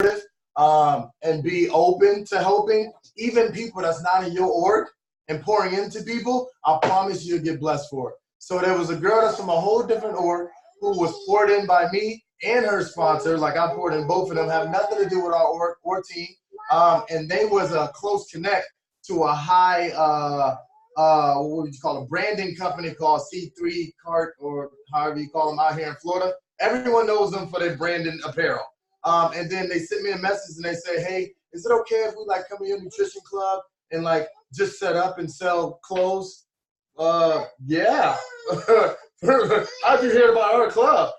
and be open to helping, even people that's not in your org and pouring into people, I promise you'll get blessed for it. So there was a girl that's from a whole different org who was poured in by me and her sponsor. Like I poured in both of them, have nothing to do with our org or team. And they was a close connect to a high, what would you call it, branding company called C3 Cart, or however you call them out here in Florida. Everyone knows them for their branding apparel. And then they sent me a message and they say, hey, is it okay if we like come to your nutrition club and like just set up and sell clothes? Yeah. How'd you hear about our club?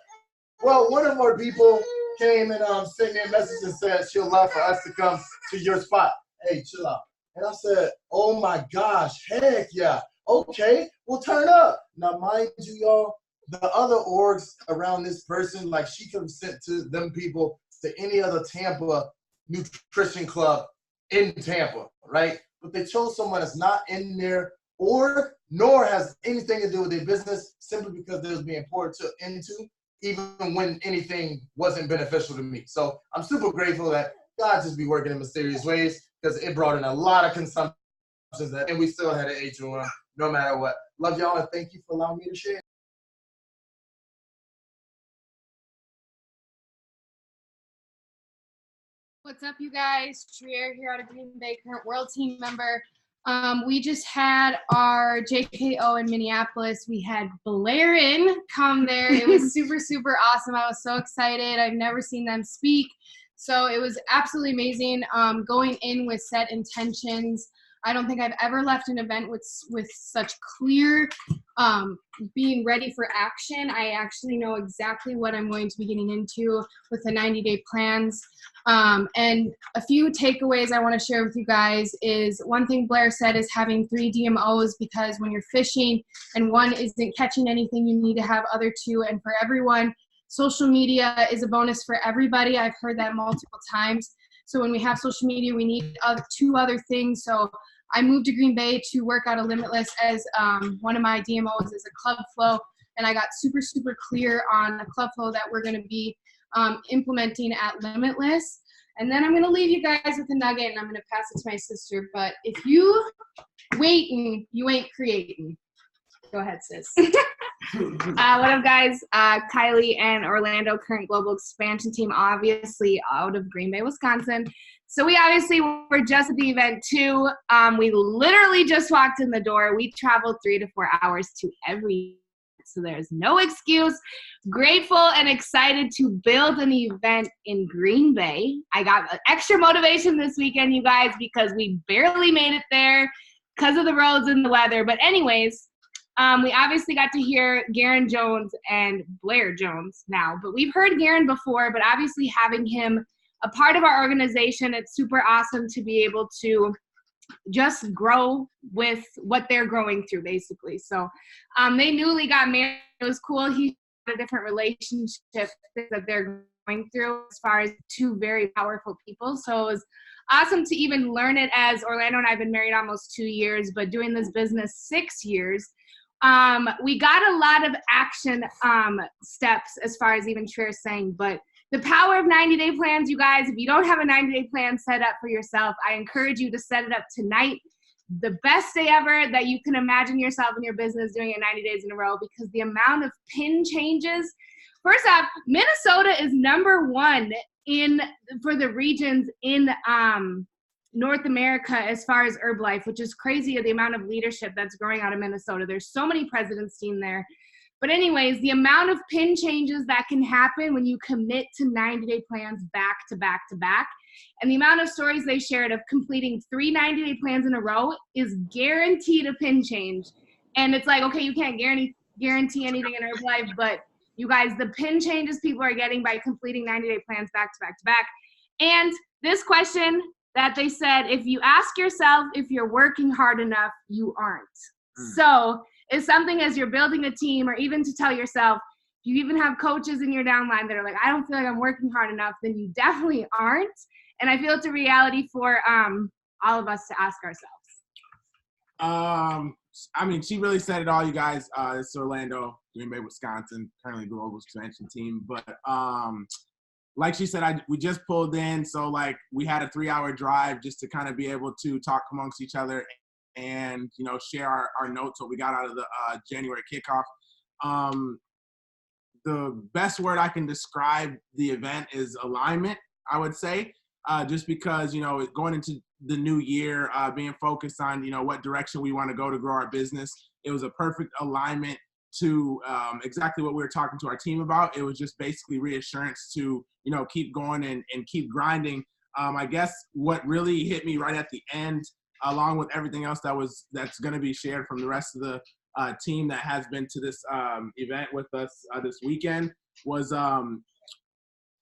Well, one of our people came and sent me a message and said she'll love for us to come to your spot. Hey, chill out. And I said, oh my gosh, heck yeah. Okay, we'll turn up. Now, mind you, y'all, the other orgs around this person, like she could have sent to them people to any other Tampa nutrition club in Tampa, right? But they chose someone that's not in their org, nor has anything to do with their business, simply because they was being poured into, even when anything wasn't beneficial to me. So I'm super grateful that God just be working in mysterious ways, because it brought in a lot of consumptions, and we still had an H1 no matter what. Love y'all, and thank you for allowing me to share. What's up, you guys? Trier here out of Green Bay, current world team member. We just had our JKO in Minneapolis. We had Blairin come there. It was super, super awesome. I was so excited. I've never seen them speak. So it was absolutely amazing. Going in with set intentions. I don't think I've ever left an event with such clear being ready for action. I actually know exactly what I'm going to be getting into with the 90-day plans. And a few takeaways I want to share with you guys is, one thing Blair said is having 3 DMOs, because when you're fishing and one isn't catching anything, you need to have other 2. And for everyone, social media is a bonus for everybody. I've heard that multiple times. So when we have social media, we need 2 other things. So I moved to Green Bay to work out of Limitless as one of my DMOs is a club flow. And I got super, super clear on a club flow that we're going to be implementing at Limitless. And then I'm going to leave you guys with a nugget, and I'm going to pass it to my sister. But if you waiting, you ain't creating. Go ahead, sis. What up, guys? Kylie and Orlando, current global expansion team, obviously out of Green Bay, Wisconsin. So we obviously were just at the event too. We literally just walked in the door. We traveled 3 to 4 hours to every, so there's no excuse. Grateful and excited to build an event in Green Bay. I got extra motivation this weekend, you guys, because we barely made it there because of the roads and the weather. But anyways, we obviously got to hear Garen Jones and Blair Jones now, but we've heard Garen before, but obviously having him a part of our organization, it's super awesome to be able to just grow with what they're growing through, basically. So they newly got married. It was cool. He had a different relationship that they're going through as far as 2 very powerful people. So it was awesome to even learn it, as Orlando and I have been married almost 2 years, but doing this business 6 years. We got a lot of action steps as far as even Trier saying, but the power of 90-day plans, you guys, if you don't have a 90-day plan set up for yourself, I encourage you to set it up tonight. The best day ever that you can imagine yourself in your business doing it 90 days in a row, because the amount of pin changes. First off, Minnesota is #1 for the regions in North America as far as Herbalife, which is crazy, the amount of leadership that's growing out of Minnesota. There's so many presidents team there. But anyways, the amount of pin changes that can happen when you commit to 90-day plans back to back to back, and the amount of stories they shared of completing 3 90-day plans in a row is guaranteed a pin change. And it's like, okay, you can't guarantee anything in Herbalife, but you guys, the pin changes people are getting by completing 90-day plans back to back to back. And this question that they said, if you ask yourself if you're working hard enough, you aren't. So it's something, as you're building a team, or even to tell yourself, if you even have coaches in your downline that are like, I don't feel like I'm working hard enough, then you definitely aren't. And I feel it's a reality for all of us to ask ourselves. I mean, she really said it all, you guys. It's Orlando, Green Bay, Wisconsin, currently global expansion team. But like she said, we just pulled in, so like we had a 3-hour drive just to kind of be able to talk amongst each other and share our notes, what we got out of the January kickoff. The best word I can describe the event is alignment, I would say, just because going into the new year, being focused on what direction we want to go to grow our business. It was a perfect alignment to exactly what we were talking to our team about. It was just basically reassurance to keep going and keep grinding. I guess what really hit me right at the end, along with everything else that's going to be shared from the rest of the team that has been to this event with us this weekend, was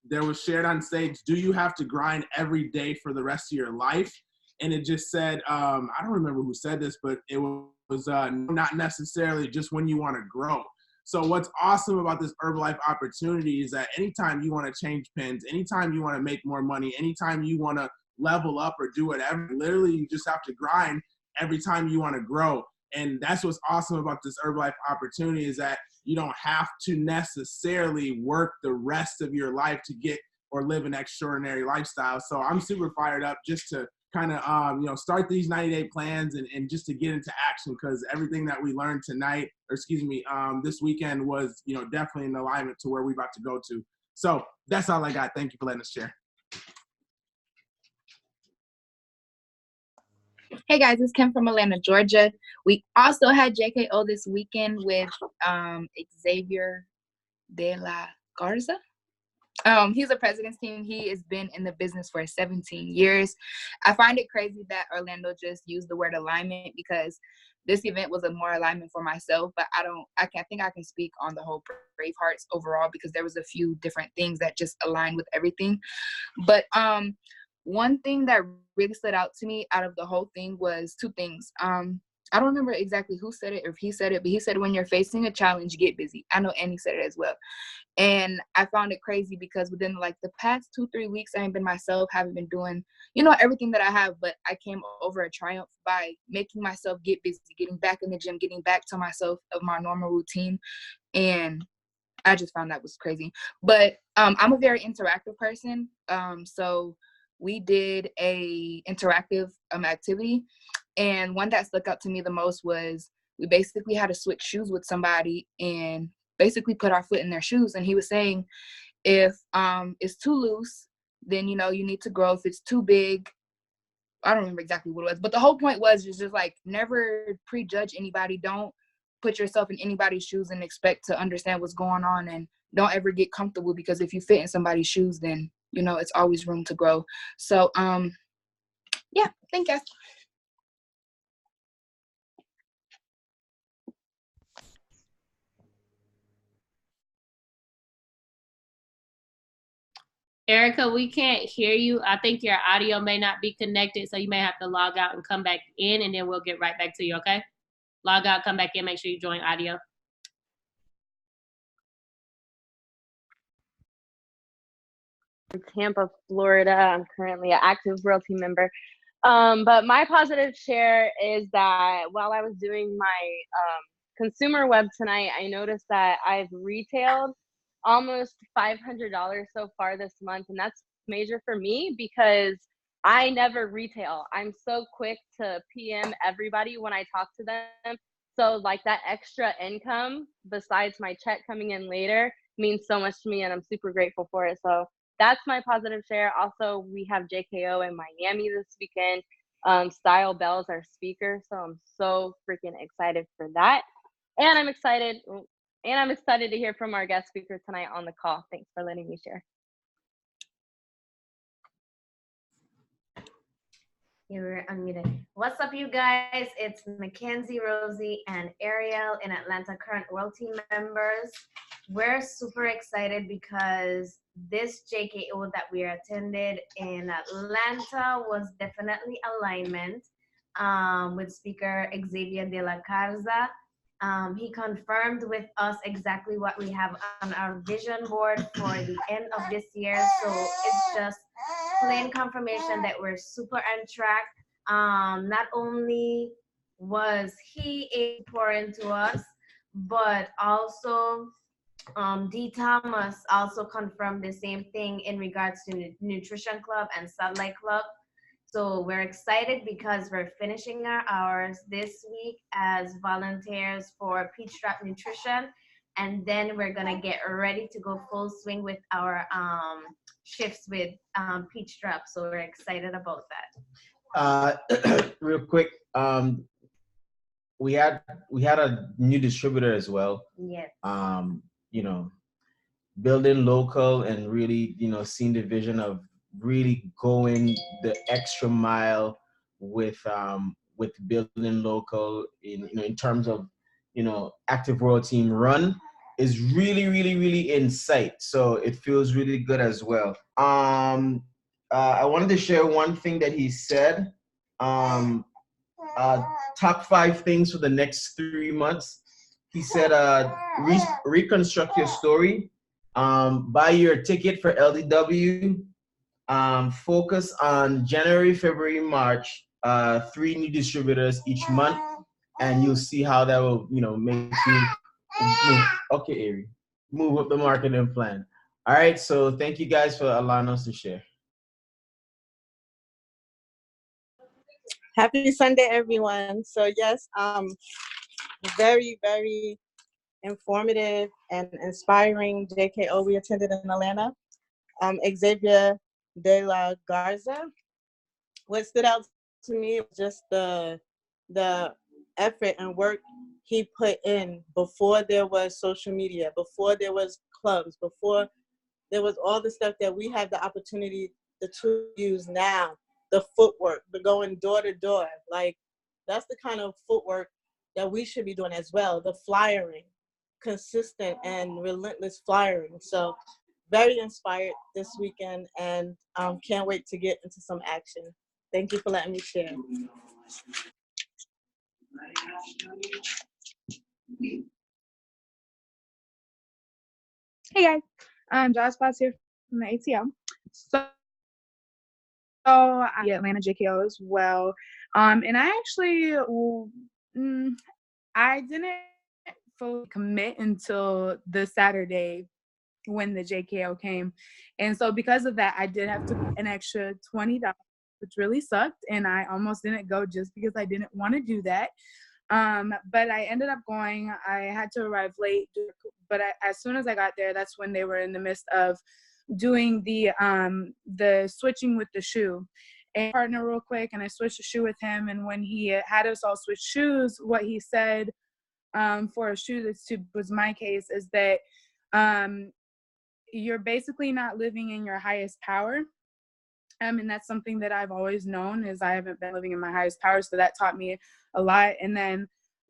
there was shared on stage, do you have to grind every day for the rest of your life? And it just said, I don't remember who said this, but it was not necessarily just when you want to grow. So what's awesome about this Herbalife opportunity is that anytime you want to change pins, anytime you want to make more money, anytime you want to level up or do whatever, literally you just have to grind every time you want to grow. And that's what's awesome about this Herbalife opportunity, is that you don't have to necessarily work the rest of your life to get or live an extraordinary lifestyle. So I'm super fired up just to kind of, start these 90-day plans and just to get into action, because everything that we learned tonight, this weekend was, definitely in alignment to where we're about to go to. So that's all I got. Thank you for letting us share. Hey guys, it's Kim from Atlanta, Georgia. We also had JKO this weekend with Xavier de la Garza. He's a president's team. He has been in the business for 17 years. I find it crazy that Orlando just used the word alignment, because this event was a more alignment for myself, but I think I can speak on the whole Bravehearts overall, because there was a few different things that just aligned with everything. But one thing that really stood out to me out of the whole thing was two things. I don't remember exactly who said it or if he said it, but he said, when you're facing a challenge, get busy. I know Annie said it as well. And I found it crazy because within like the past 2-3 weeks, I ain't been myself, haven't been doing, everything that I have, but I came over a triumph by making myself get busy, getting back in the gym, getting back to myself of my normal routine. And I just found that was crazy. But I'm a very interactive person. So we did a interactive activity. And one that stuck out to me the most was we basically had to switch shoes with somebody and basically put our foot in their shoes. And he was saying, if it's too loose, then, you need to grow. If it's too big, I don't remember exactly what it was. But the whole point was just like, never prejudge anybody. Don't put yourself in anybody's shoes and expect to understand what's going on. And don't ever get comfortable, because if you fit in somebody's shoes, then, it's always room to grow. So, yeah, thank you. Erica, we can't hear you. I think your audio may not be connected, so you may have to log out and come back in, and then we'll get right back to you, okay? Log out, come back in, make sure you join audio. Tampa, Florida. I'm currently an active World Team member. But my positive share is that while I was doing my consumer web tonight, I noticed that I've retailed almost $500 so far this month. And that's major for me because I never retail. I'm so quick to PM everybody when I talk to them. So like that extra income besides my check coming in later means so much to me, and I'm super grateful for it. So that's my positive share. Also, we have JKO in Miami this weekend. Style Bell's our speaker, so I'm so freaking excited for that. And I'm excited to hear from our guest speaker tonight on the call. Thanks for letting me share. You were unmuted. What's up, you guys? It's Mackenzie, Rosie, and Ariel in Atlanta, current World Team members. We're super excited because this JKO that we attended in Atlanta was definitely alignment with speaker Xavier de la Garza. He confirmed with us exactly what we have on our vision board for the end of this year. So it's just plain confirmation that we're super on track. Not only was he a pour into us, but also D. Thomas also confirmed the same thing in regards to Nutrition Club and Satellite Club. So we're excited because we're finishing our hours this week as volunteers for Peach Drop Nutrition. And then we're gonna get ready to go full swing with our shifts with Peach Drop. So we're excited about that. Real quick, we had a new distributor as well. Yes. You know, building local and really, seeing the vision of really going the extra mile with building local in terms of active world team run is really, really, really in sight. So it feels really good as well. I wanted to share one thing that he said. Top 5 things for the next 3 months. He said, reconstruct your story, buy your ticket for LDW, focus on January, February, March, 3 new distributors each month, and you'll see how that will, make you move. Okay, Ari, move up the marketing plan. All right, so thank you guys for allowing us to share. Happy Sunday, everyone. So yes, very, very informative and inspiring JKO we attended in Atlanta. Xavier De La Garza. What stood out to me was just the effort and work he put in before there was social media, before there was clubs, before there was all the stuff that we have the opportunity to use now. The footwork, the going door to door, like that's the kind of footwork that we should be doing as well. The flyering, consistent and relentless flyering. So very inspired this weekend and can't wait to get into some action. Thank you for letting me share. Hey guys, I'm Josh Potts here from the ATL. So I'm the Atlanta JKO as well. And I actually, I didn't fully commit until the Saturday when the JKO came. And so because of that, I did have to pay an extra $20, which really sucked. And I almost didn't go just because I didn't want to do that. But I ended up going. I had to arrive late, but as soon as I got there, that's when they were in the midst of doing the switching with the shoe. And partner real quick, and I switched the shoe with him. And when he had us all switch shoes, what he said for a shoe was my case is that you're basically not living in your highest power. And that's something that I've always known is I haven't been living in my highest power. So that taught me a lot. And then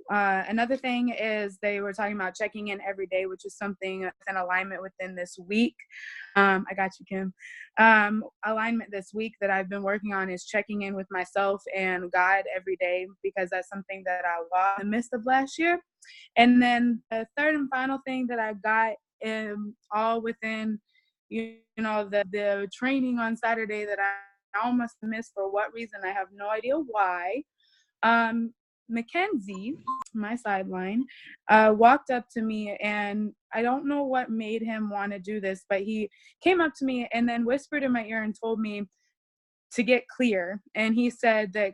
another thing is they were talking about checking in every day, which is something that's in alignment within this week. I got you, Kim. Alignment this week that I've been working on is checking in with myself and God every day, because that's something that I lost in the midst of last year. And then the third and final thing that I got all within the training on Saturday that I almost missed for what reason, I have no idea why. Mackenzie, my sideline, walked up to me, and I don't know what made him want to do this, but he came up to me and then whispered in my ear and told me to get clear. And he said that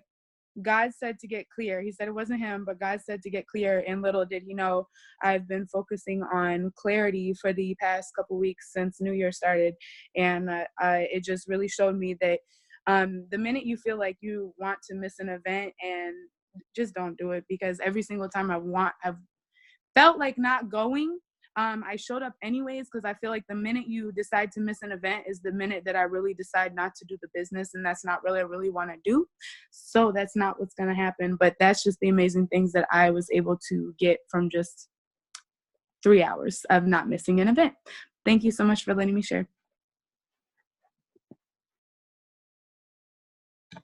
God said to get clear. He said it wasn't him, but God said to get clear. And little did he know, I've been focusing on clarity for the past couple weeks since New Year started. And it just really showed me that the minute you feel like you want to miss an event, and just don't do it, because every single time I've felt like not going, I showed up anyways, because I feel like the minute you decide to miss an event is the minute that I really decide not to do the business, and that's not really what I really want to do. So that's not what's going to happen. But that's just the amazing things that I was able to get from just 3 hours of not missing an event. Thank you so much for letting me share.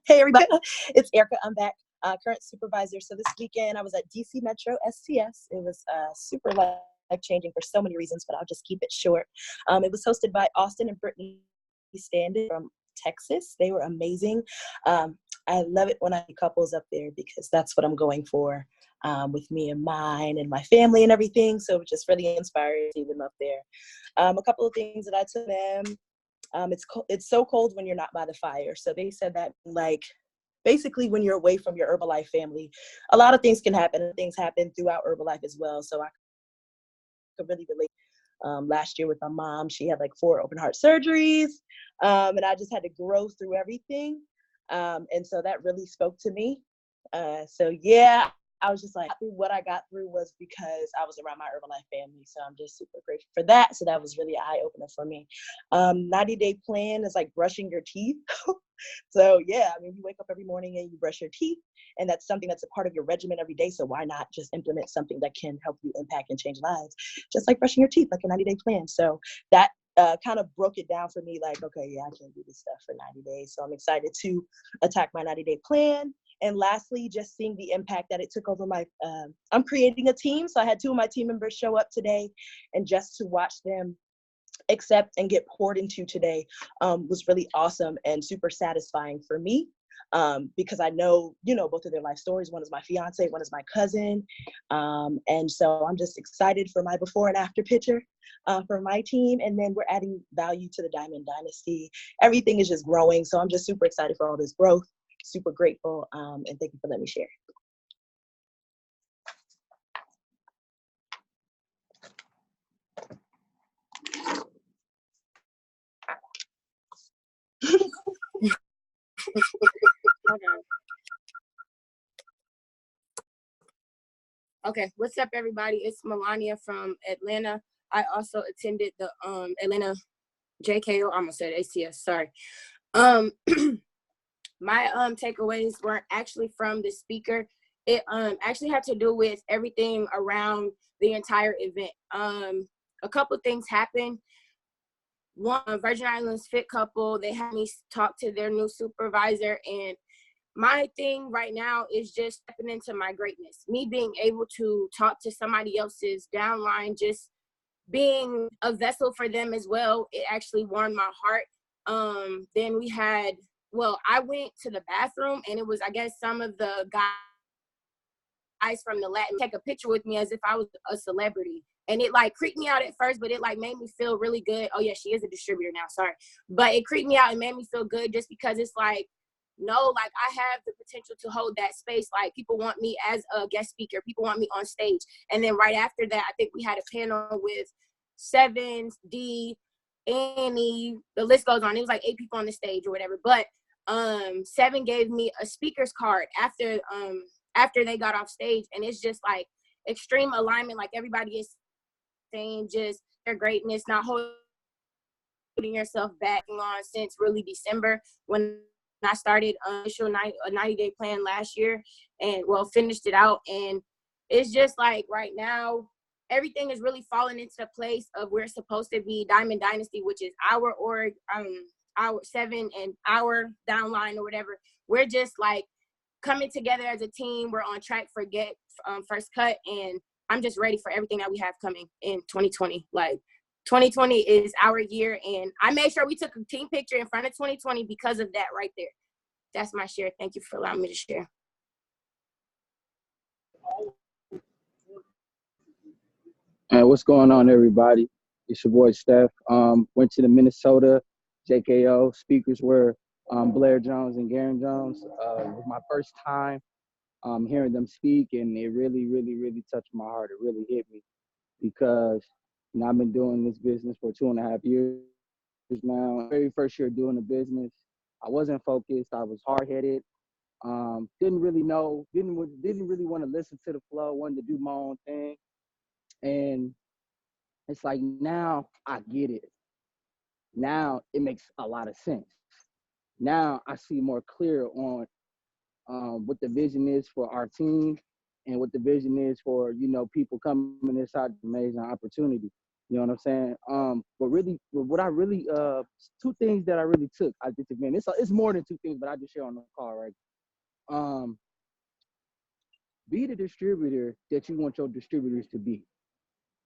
Hey everybody, it's Erica. I'm back, current supervisor. So this weekend I was at DC Metro STS. It was super life-changing for so many reasons, but I'll just keep it short. It was hosted by Austin and Brittany Standing from Texas. They were amazing. I love it when I see couples up there, because that's what I'm going for. with me and mine and my family and everything. So just really inspired to see them up there. A couple of things that I took them. It's so cold when you're not by the fire. So they said that, like, basically when you're away from your Herbalife family, a lot of things can happen. Things happen throughout Herbalife as well. So I could really relate. Last year with my mom, she had like 4 open heart surgeries, and I just had to grow through everything. And so that really spoke to me. So yeah, I was just like, what I got through was because I was around my Herbalife family. So I'm just super grateful for that. So that was really an eye opener for me. 90-day plan is like brushing your teeth. So yeah, I mean, you wake up every morning and you brush your teeth, and that's something that's a part of your regimen every day. So why not just implement something that can help you impact and change lives, just like brushing your teeth, like a 90-day plan. So that kind of broke it down for me, like, okay, yeah, I can do this stuff for 90 days. So I'm excited to attack my 90-day plan. And lastly, just seeing the impact that it took over my, I'm creating a team. So I had 2 of my team members show up today, and just to watch them accept and get poured into today was really awesome and super satisfying for me, because I know, both of their life stories. One is my fiance, one is my cousin. And so I'm just excited for my before and after picture for my team. And then we're adding value to the Diamond Dynasty. Everything is just growing. So I'm just super excited for all this growth, super grateful. And thank you for letting me share. Okay, what's up, everybody? It's Melania from Atlanta. I also attended the Atlanta JKO. I almost said ACS. Sorry. My takeaways weren't actually from the speaker. It actually had to do with everything around the entire event. A couple things happened. One, Virgin Islands Fit Couple, they had me talk to their new supervisor, and my thing right now is just stepping into my greatness. Me being able to talk to somebody else's downline, just being a vessel for them as well, it actually warmed my heart. Then we had, I went to the bathroom, and it was, I guess, some of the guys from the Latin take a picture with me as if I was a celebrity. And it like creeped me out at first, but it like made me feel really good. Oh yeah, she is a distributor now, sorry. But it creeped me out and made me feel good just because it's like, no, like I have the potential to hold that space. Like people want me as a guest speaker. People want me on stage. And then right after that, I think we had a panel with Seven, D, Annie, the list goes on. It was like 8 people on the stage or whatever. But Seven gave me a speaker's card after they got off stage. And it's just like extreme alignment. Like everybody is saying just their greatness, not holding yourself back on since really December when I started a 90-day plan last year and finished it out. And it's just like right now, everything is really falling into the place of where it's supposed to be. Diamond Dynasty, which is our org, our Seven and our downline or whatever. We're just like coming together as a team. We're on track for first cut, and I'm just ready for everything that we have coming in 2020. Like 2020 is our year, and I made sure we took a team picture in front of 2020 because of that right there. That's my share. Thank you for allowing me to share. What's going on, everybody? It's your boy Steph. Went to the Minnesota JKO. Speakers were Blair Jones and Garen Jones. It was my first time hearing them speak, and it really, really, really touched my heart. It really hit me because I've been doing this business for 2.5 years now. Very first year doing the business, I wasn't focused. I was hard-headed. Didn't really know. Didn't really want to listen to the flow. Wanted to do my own thing, and it's like now I get it. Now it makes a lot of sense. Now I see more clear on what the vision is for our team and what the vision is for, people coming inside the amazing opportunity. You know what I'm saying? What I really, 2 things that I really took out of this event. It's more than 2 things, but I just share on the call, right? Be the distributor that you want your distributors to be.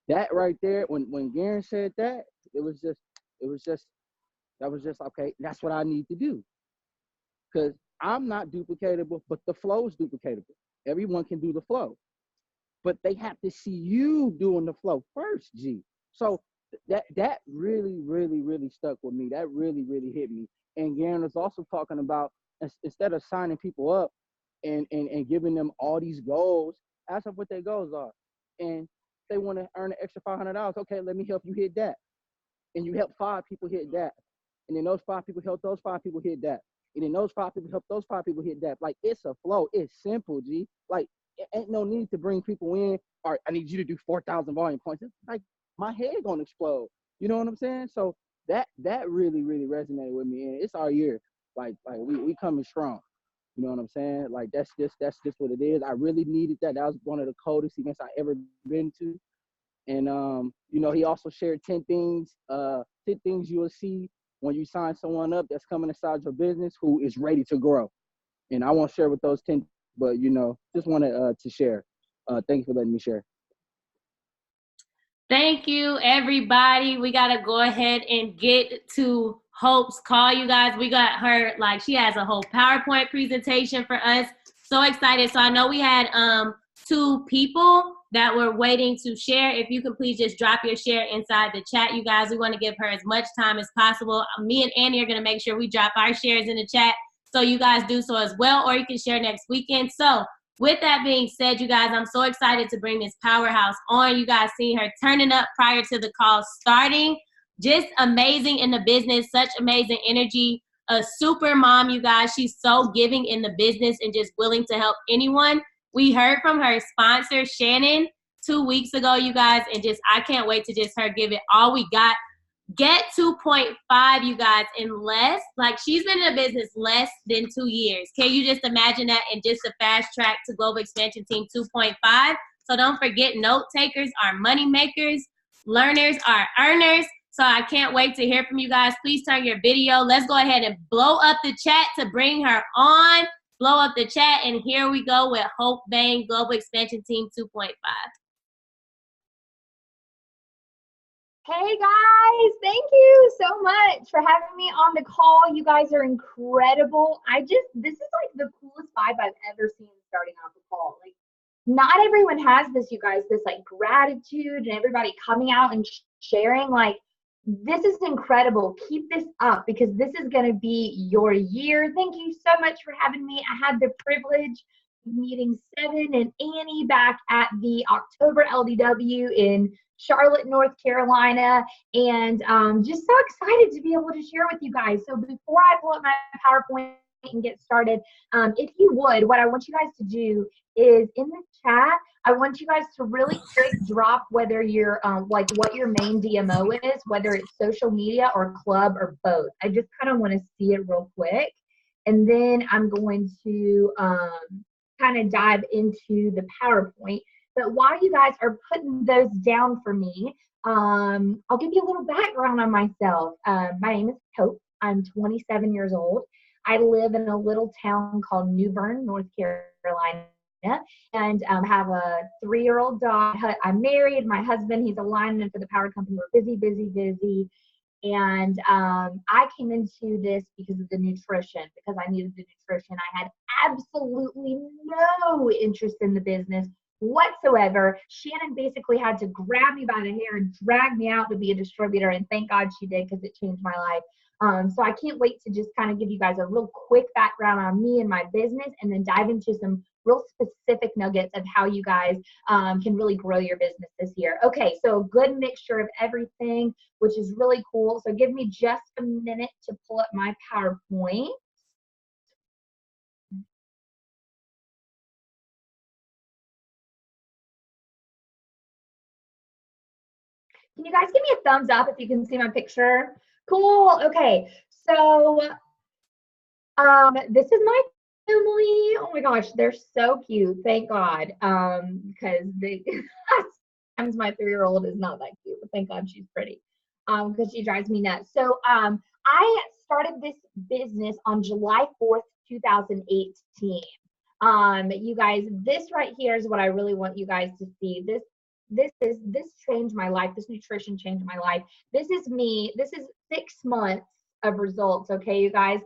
That right there, when Garen said that, that was just okay. That's what I need to do, because I'm not duplicatable, but the flow is duplicatable. Everyone can do the flow. but they have to see you doing the flow first, G. So that really, really, really stuck with me. That really, really hit me. And Garen was also talking about, instead of signing people up and giving them all these goals, ask them what their goals are. And they want to earn an extra $500. Okay, let me help you hit that. And you help 5 people hit that. And then those 5 people help those 5 people hit that. And then those 5 people help those 5 people hit that. Like, it's a flow. It's simple, G. Like, it ain't no need to bring people in, or I need you to do 4,000 volume points. It's like, my head gonna explode. You know what I'm saying? So that really, really resonated with me. And it's our year. Like we coming strong. You know what I'm saying? Like, that's just what it is. I really needed that. That was one of the coldest events I ever been to. And you know, he also shared 10 things you will see when you sign someone up that's coming inside your business who is ready to grow. And I won't share with those 10, but you know, just wanted to share. Thank you for letting me share. Thank you, everybody. We got to go ahead and get to Hope's call, you guys. We got her, like, she has a whole PowerPoint presentation for us. So excited. So I know we had 2 people that were waiting to share. If you could please just drop your share inside the chat, you guys. We want to give her as much time as possible. Me and Annie are going to make sure we drop our shares in the chat, so you guys do so as well, or you can share next weekend. So with that being said, you guys, I'm so excited to bring this powerhouse on. You guys seen her turning up prior to the call starting. Just amazing in the business, such amazing energy. A super mom, you guys. She's so giving in the business and just willing to help anyone. We heard from her sponsor, Shannon, 2 weeks ago, you guys, and just I can't wait to just her give it all we got. Get 2.5, you guys, in less. Like, she's been in the business less than 2 years. Can you just imagine that? And just a fast track to Global Expansion Team 2.5. So don't forget, note takers are money makers. Learners are earners. So I can't wait to hear from you guys. Please turn your video. Let's go ahead and blow up the chat to bring her on. Blow up the chat, and here we go with Hope Bain, Global Expansion Team 2.5. Hey guys, thank you so much for having me on the call. You guys are incredible. This is like the coolest vibe I've ever seen starting off the call. Like, not everyone has this, you guys, this like gratitude and everybody coming out and sharing. Like, this is incredible. Keep this up, because this is going to be your year. Thank you so much for having me. I had the privilege of meeting Seven and Annie back at the October LDW in Charlotte, North Carolina, and just so excited to be able to share with you guys. So before I pull up my PowerPoint and get started, if you would, what I want you guys to do is in the chat, I want you guys to really quick drop whether you're like what your main DMO is, whether it's social media or club or both. I just kind of want to see it real quick. And then I'm going to kind of dive into the PowerPoint. But while you guys are putting those down for me, I'll give you a little background on myself. My name is Hope. I'm 27 years old. I live in a little town called New Bern, North Carolina, and have a 3-year-old dog. I'm married. My husband, he's a lineman for the power company. We're busy, busy, busy. And I came into this because of the nutrition, because I needed the nutrition. I had absolutely no interest in the business whatsoever. Shannon basically had to grab me by the hair and drag me out to be a distributor, and thank God she did, because it changed my life. So I can't wait to just kind of give you guys a real quick background on me and my business, and then dive into some real specific nuggets of how you guys can really grow your business this year. Okay, so a good mixture of everything, which is really cool. So give me just a minute to pull up my PowerPoint. Can you guys give me a thumbs up if you can see my picture? Cool. Okay. So this is my family. Oh my gosh, they're so cute. Thank God. Because they sometimes my 3-year-old is not that cute, but thank God she's pretty. Because she drives me nuts. So I started this business on July 4th, 2018. You guys, this right here is what I really want you guys to see. This changed my life. This nutrition changed my life. This is me. This is 6 months of results. Okay, you guys,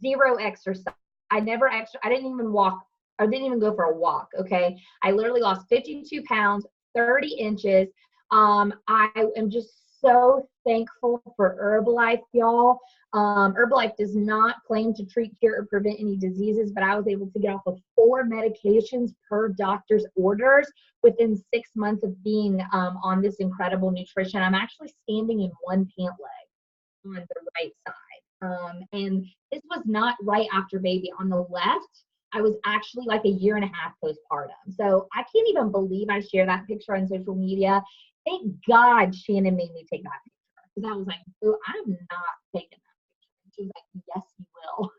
0 exercise. I didn't even walk I didn't even go for a walk, okay? I literally lost 52 pounds, 30 inches. I am just so thankful for Herbalife, y'all. Herbalife does not claim to treat, cure, or prevent any diseases, but I was able to get off of 4 medications per doctor's orders within 6 months of being on this incredible nutrition. I'm actually standing in one pant leg on the right side. And this was not right after baby. On the left, I was actually like a year and a half postpartum. So I can't even believe I share that picture on social media. Thank God Shannon made me take that picture, because I was like, oh, I'm not taking that picture. She was like, yes, you will.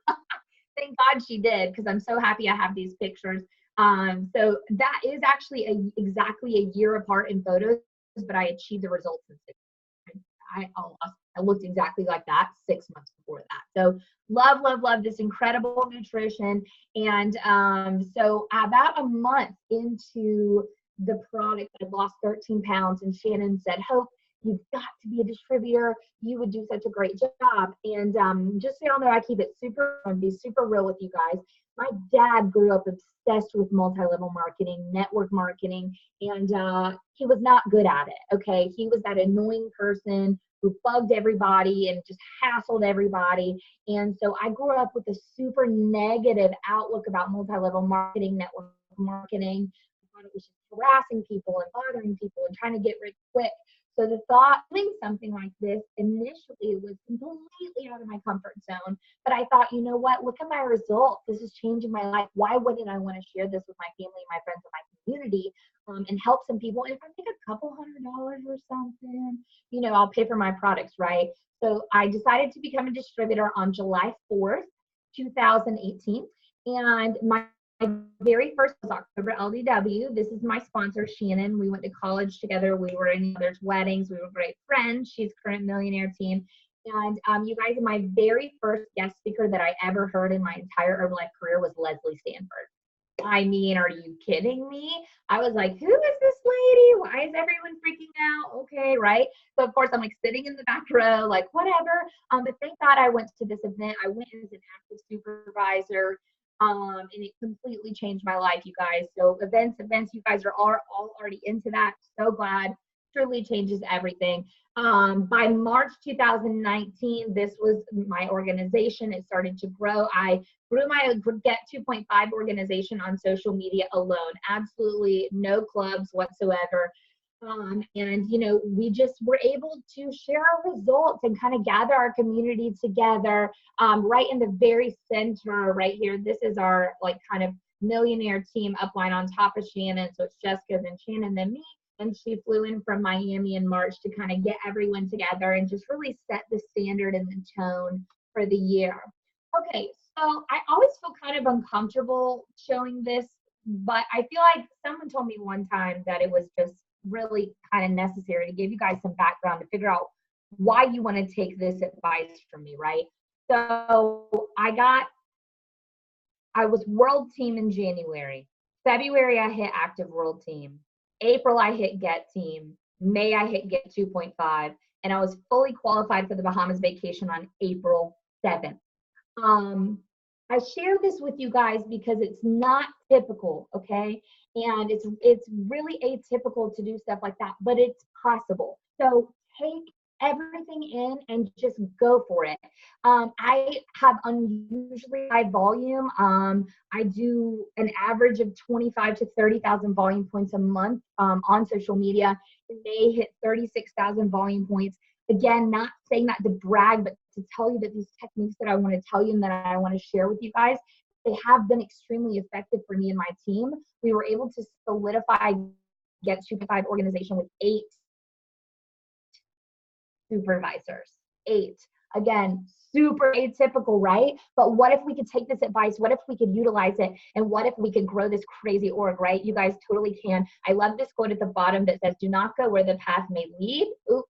Thank God she did, because I'm so happy I have these pictures. So that is actually exactly a year apart in photos, but I achieved the results in 6 months. I looked exactly like that 6 months before that. So love, love, love this incredible nutrition. And so about a month into the product, I lost 13 pounds, and Shannon said, Hope, you've got to be a distributor. You would do such a great job. And just so y'all know, I keep it super, and be super real with you guys. My dad grew up obsessed with multi-level marketing, network marketing, and he was not good at it, okay? He was that annoying person who bugged everybody and just hassled everybody. And so I grew up with a super negative outlook about multi-level marketing, network marketing. I thought it was just harassing people and bothering people and trying to get rich quick. So the thought of doing something like this initially was completely out of my comfort zone. But I thought, you know what? Look at my results. This is changing my life. Why wouldn't I want to share this with my family, my friends, and my community, and help some people? And if I make a couple $100 or something, you know, I'll pay for my products, right? So I decided to become a distributor on July 4th, 2018. And my very first was October LDW. This is my sponsor, Shannon. We went to college together. We were in each other's weddings. We were great friends. She's current millionaire team. And you guys, my very first guest speaker that I ever heard in my entire Herbalife career was Leslie Stanford. I mean, are you kidding me? I was like, who is this lady? Why is everyone freaking out? Okay, right? So of course I'm like sitting in the back row, like whatever. But thank God I went to this event. I went as an active supervisor. And it completely changed my life, you guys. So events, you guys are all already into that. So glad. Truly changes everything. By March 2019, this was my organization. It started to grow. I grew my Get 2.5 organization on social media alone. Absolutely no clubs whatsoever. And you know, we just were able to share our results and kind of gather our community together. Right in the very center right here, this is our like kind of millionaire team upline on top of Shannon. So it's Jessica, then Shannon, then me. And she flew in from Miami in March to kind of get everyone together and just really set the standard and the tone for the year. Okay, so I always feel kind of uncomfortable showing this, but I feel like someone told me one time that it was just really kind of necessary to give you guys some background to figure out why you want to take this advice from me, right? So I was world team in January. February, I hit active world team. April, I hit Get team. May, I hit Get 2.5. And I was fully qualified for the Bahamas vacation on April 7th. I share this with you guys because it's not typical, okay? And it's really atypical to do stuff like that, but it's possible. So take everything in and just go for it. I have unusually high volume. I do an average of 25 to 30,000 volume points a month on social media. It may hit 36,000 volume points. Again, not saying that to brag, but to tell you that these techniques that I want to tell you and that I want to share with you guys, they have been extremely effective for me and my team. We were able to solidify Get 2.5 organization with 8 supervisors. 8. Again, super atypical, right? But what if we could take this advice? What if we could utilize it? And what if we could grow this crazy org, right? You guys totally can. I love this quote at the bottom that says, do not go where the path may lead. Oops.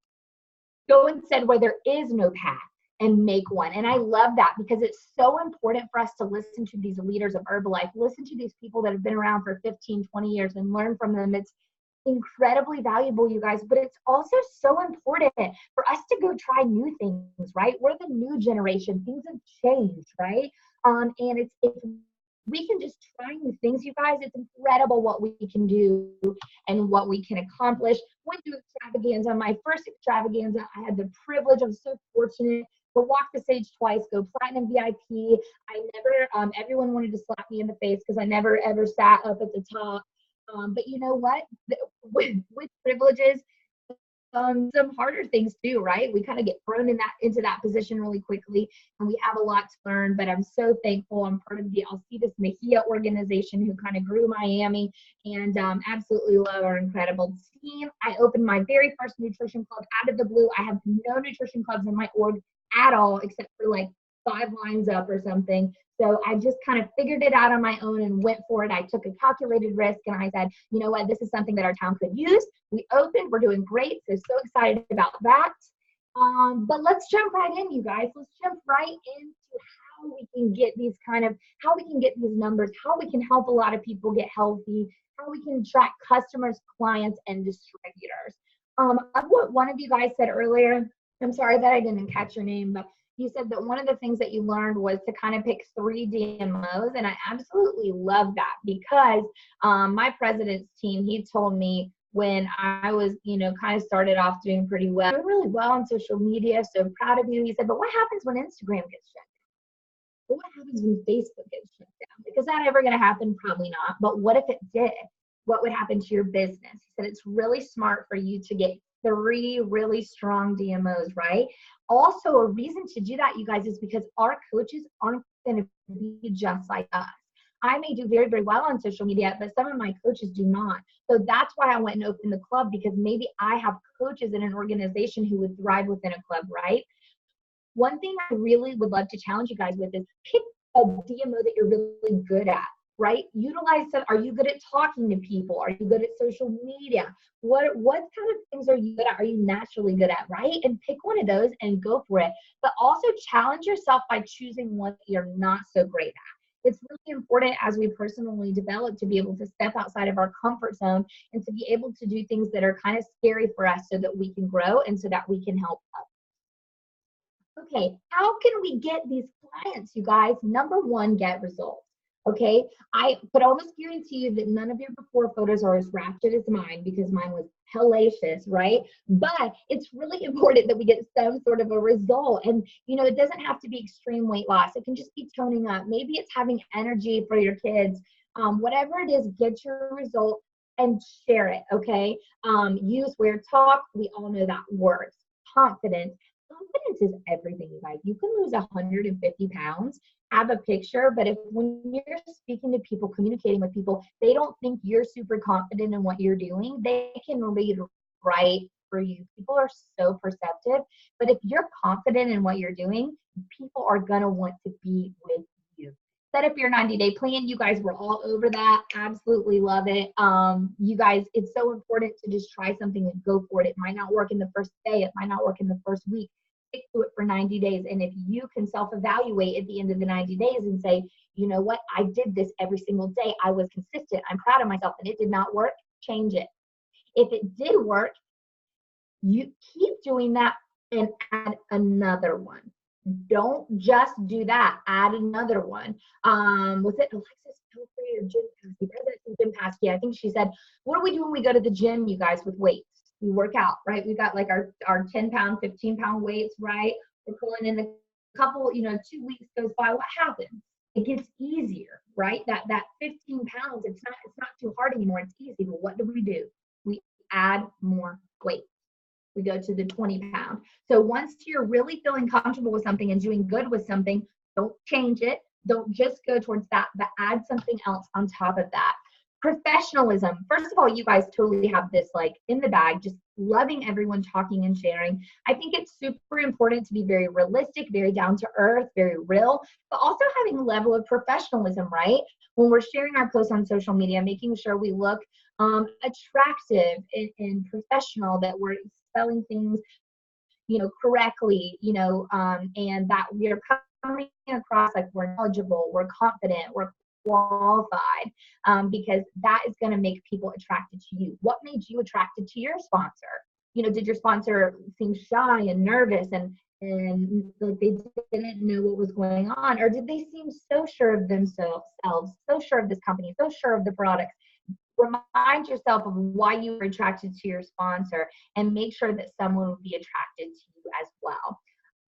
Go instead where there is no path and make one. And I love that because it's so important for us to listen to these leaders of Herbalife, listen to these people that have been around for 15, 20 years and learn from them. It's incredibly valuable, you guys, but it's also so important for us to go try new things, right? We're the new generation. Things have changed, right? And it's we can just try new things, you guys. It's incredible what we can do and what we can accomplish. Went through extravaganza. My first extravaganza, I had the privilege, I was so fortunate to walk the stage twice, go platinum VIP. I never, everyone wanted to slap me in the face because I never ever sat up at the top. But you know what? With privileges, some harder things too, right? We kind of get thrown into that position really quickly, and we have a lot to learn. But I'm so thankful. I'm part of the Alcides Mejia organization, who kind of grew Miami, and absolutely love our incredible team. I opened my very first nutrition club out of the blue. I have no nutrition clubs in my org at all, except for like 5 lines up or something. So I just kind of figured it out on my own and went for it. I took a calculated risk, and I said, you know what, this is something that our town could use. We opened, we're doing great. So excited about that. But let's jump right in, you guys. Let's jump right into how we can get these how we can get these numbers, how we can help a lot of people get healthy, how we can attract customers, clients, and distributors. What one of you guys said earlier, I'm sorry that I didn't catch your name, but you said that one of the things that you learned was to kind of pick 3 DMOs, and I absolutely love that, because my president's team, he told me when I was, kind of started off doing pretty well, doing really well on social media, so proud of you. He said, but what happens when Instagram gets shut down? What happens when Facebook gets shut down? Is that ever going to happen? Probably not. But what if it did? What would happen to your business? He said it's really smart for you to get 3 really strong DMOs, right? Also, a reason to do that, you guys, is because our coaches aren't going to be just like us. I may do very, very well on social media, but some of my coaches do not. So that's why I went and opened the club, because maybe I have coaches in an organization who would thrive within a club, right? One thing I really would love to challenge you guys with is pick a DMO that you're really good at, right? Utilize that. Are you good at talking to people? Are you good at social media? What kind of things are you good at? Are you naturally good at, right? And pick one of those and go for it. But also challenge yourself by choosing one that you're not so great at. It's really important as we personally develop to be able to step outside of our comfort zone and to be able to do things that are kind of scary for us so that we can grow and so that we can help others. Okay, how can we get these clients, you guys? Number 1, get results. Okay, I could almost guarantee you that none of your before photos are as raptured as mine, because mine was hellacious, right? But it's really important that we get some sort of a result. And, it doesn't have to be extreme weight loss. It can just be toning up. Maybe it's having energy for your kids. Whatever it is, get your result and share it, okay? Use where talk. We all know that works. Confidence. Confidence is everything, you guys. You can lose 150 pounds, have a picture, but if when you're speaking to people, communicating with people, they don't think you're super confident in what you're doing, they can read right for you. People are so perceptive, but if you're confident in what you're doing, people are going to want to be with you. Set up your 90-day plan. You guys were all over that. Absolutely love it. You guys, it's so important to just try something and go for it. It might not work in the first day. It might not work in the first week. Stick to it for 90 days. And if you can self-evaluate at the end of the 90 days and say, you know what, I did this every single day. I was consistent. I'm proud of myself, and it did not work, change it. If it did work, you keep doing that and add another one. Don't just do that. Add another one. Was it Alexis Pelfrey or Jim Paskey? President Jim Paskey. I think she said, what do we do when we go to the gym, you guys, with weights? We work out, right? We got like our 10-pound, 15-pound weights, right? We're pulling in a couple, 2 weeks goes by. What happens? It gets easier, right? That 15 pounds, it's not too hard anymore. It's easy. But what do? We add more weight. We go to the 20-pound. So once you're really feeling comfortable with something and doing good with something, don't change it. Don't just go towards that, but add something else on top of that. Professionalism. First of all, you guys totally have this like in the bag, just loving everyone talking and sharing. I think it's super important to be very realistic, very down to earth, very real, but also having a level of professionalism, right? When we're sharing our posts on social media, making sure we look attractive and professional, that we're spelling things, correctly, and that we're coming across like we're knowledgeable, we're confident, we're qualified, because that is going to make people attracted to you. What made you attracted to your sponsor? Did your sponsor seem shy and nervous? And and like they didn't know what was going on? Or did they seem so sure of themselves, so sure of this company, so sure of the products? Remind yourself of why you were attracted to your sponsor and make sure that someone would be attracted to you as well.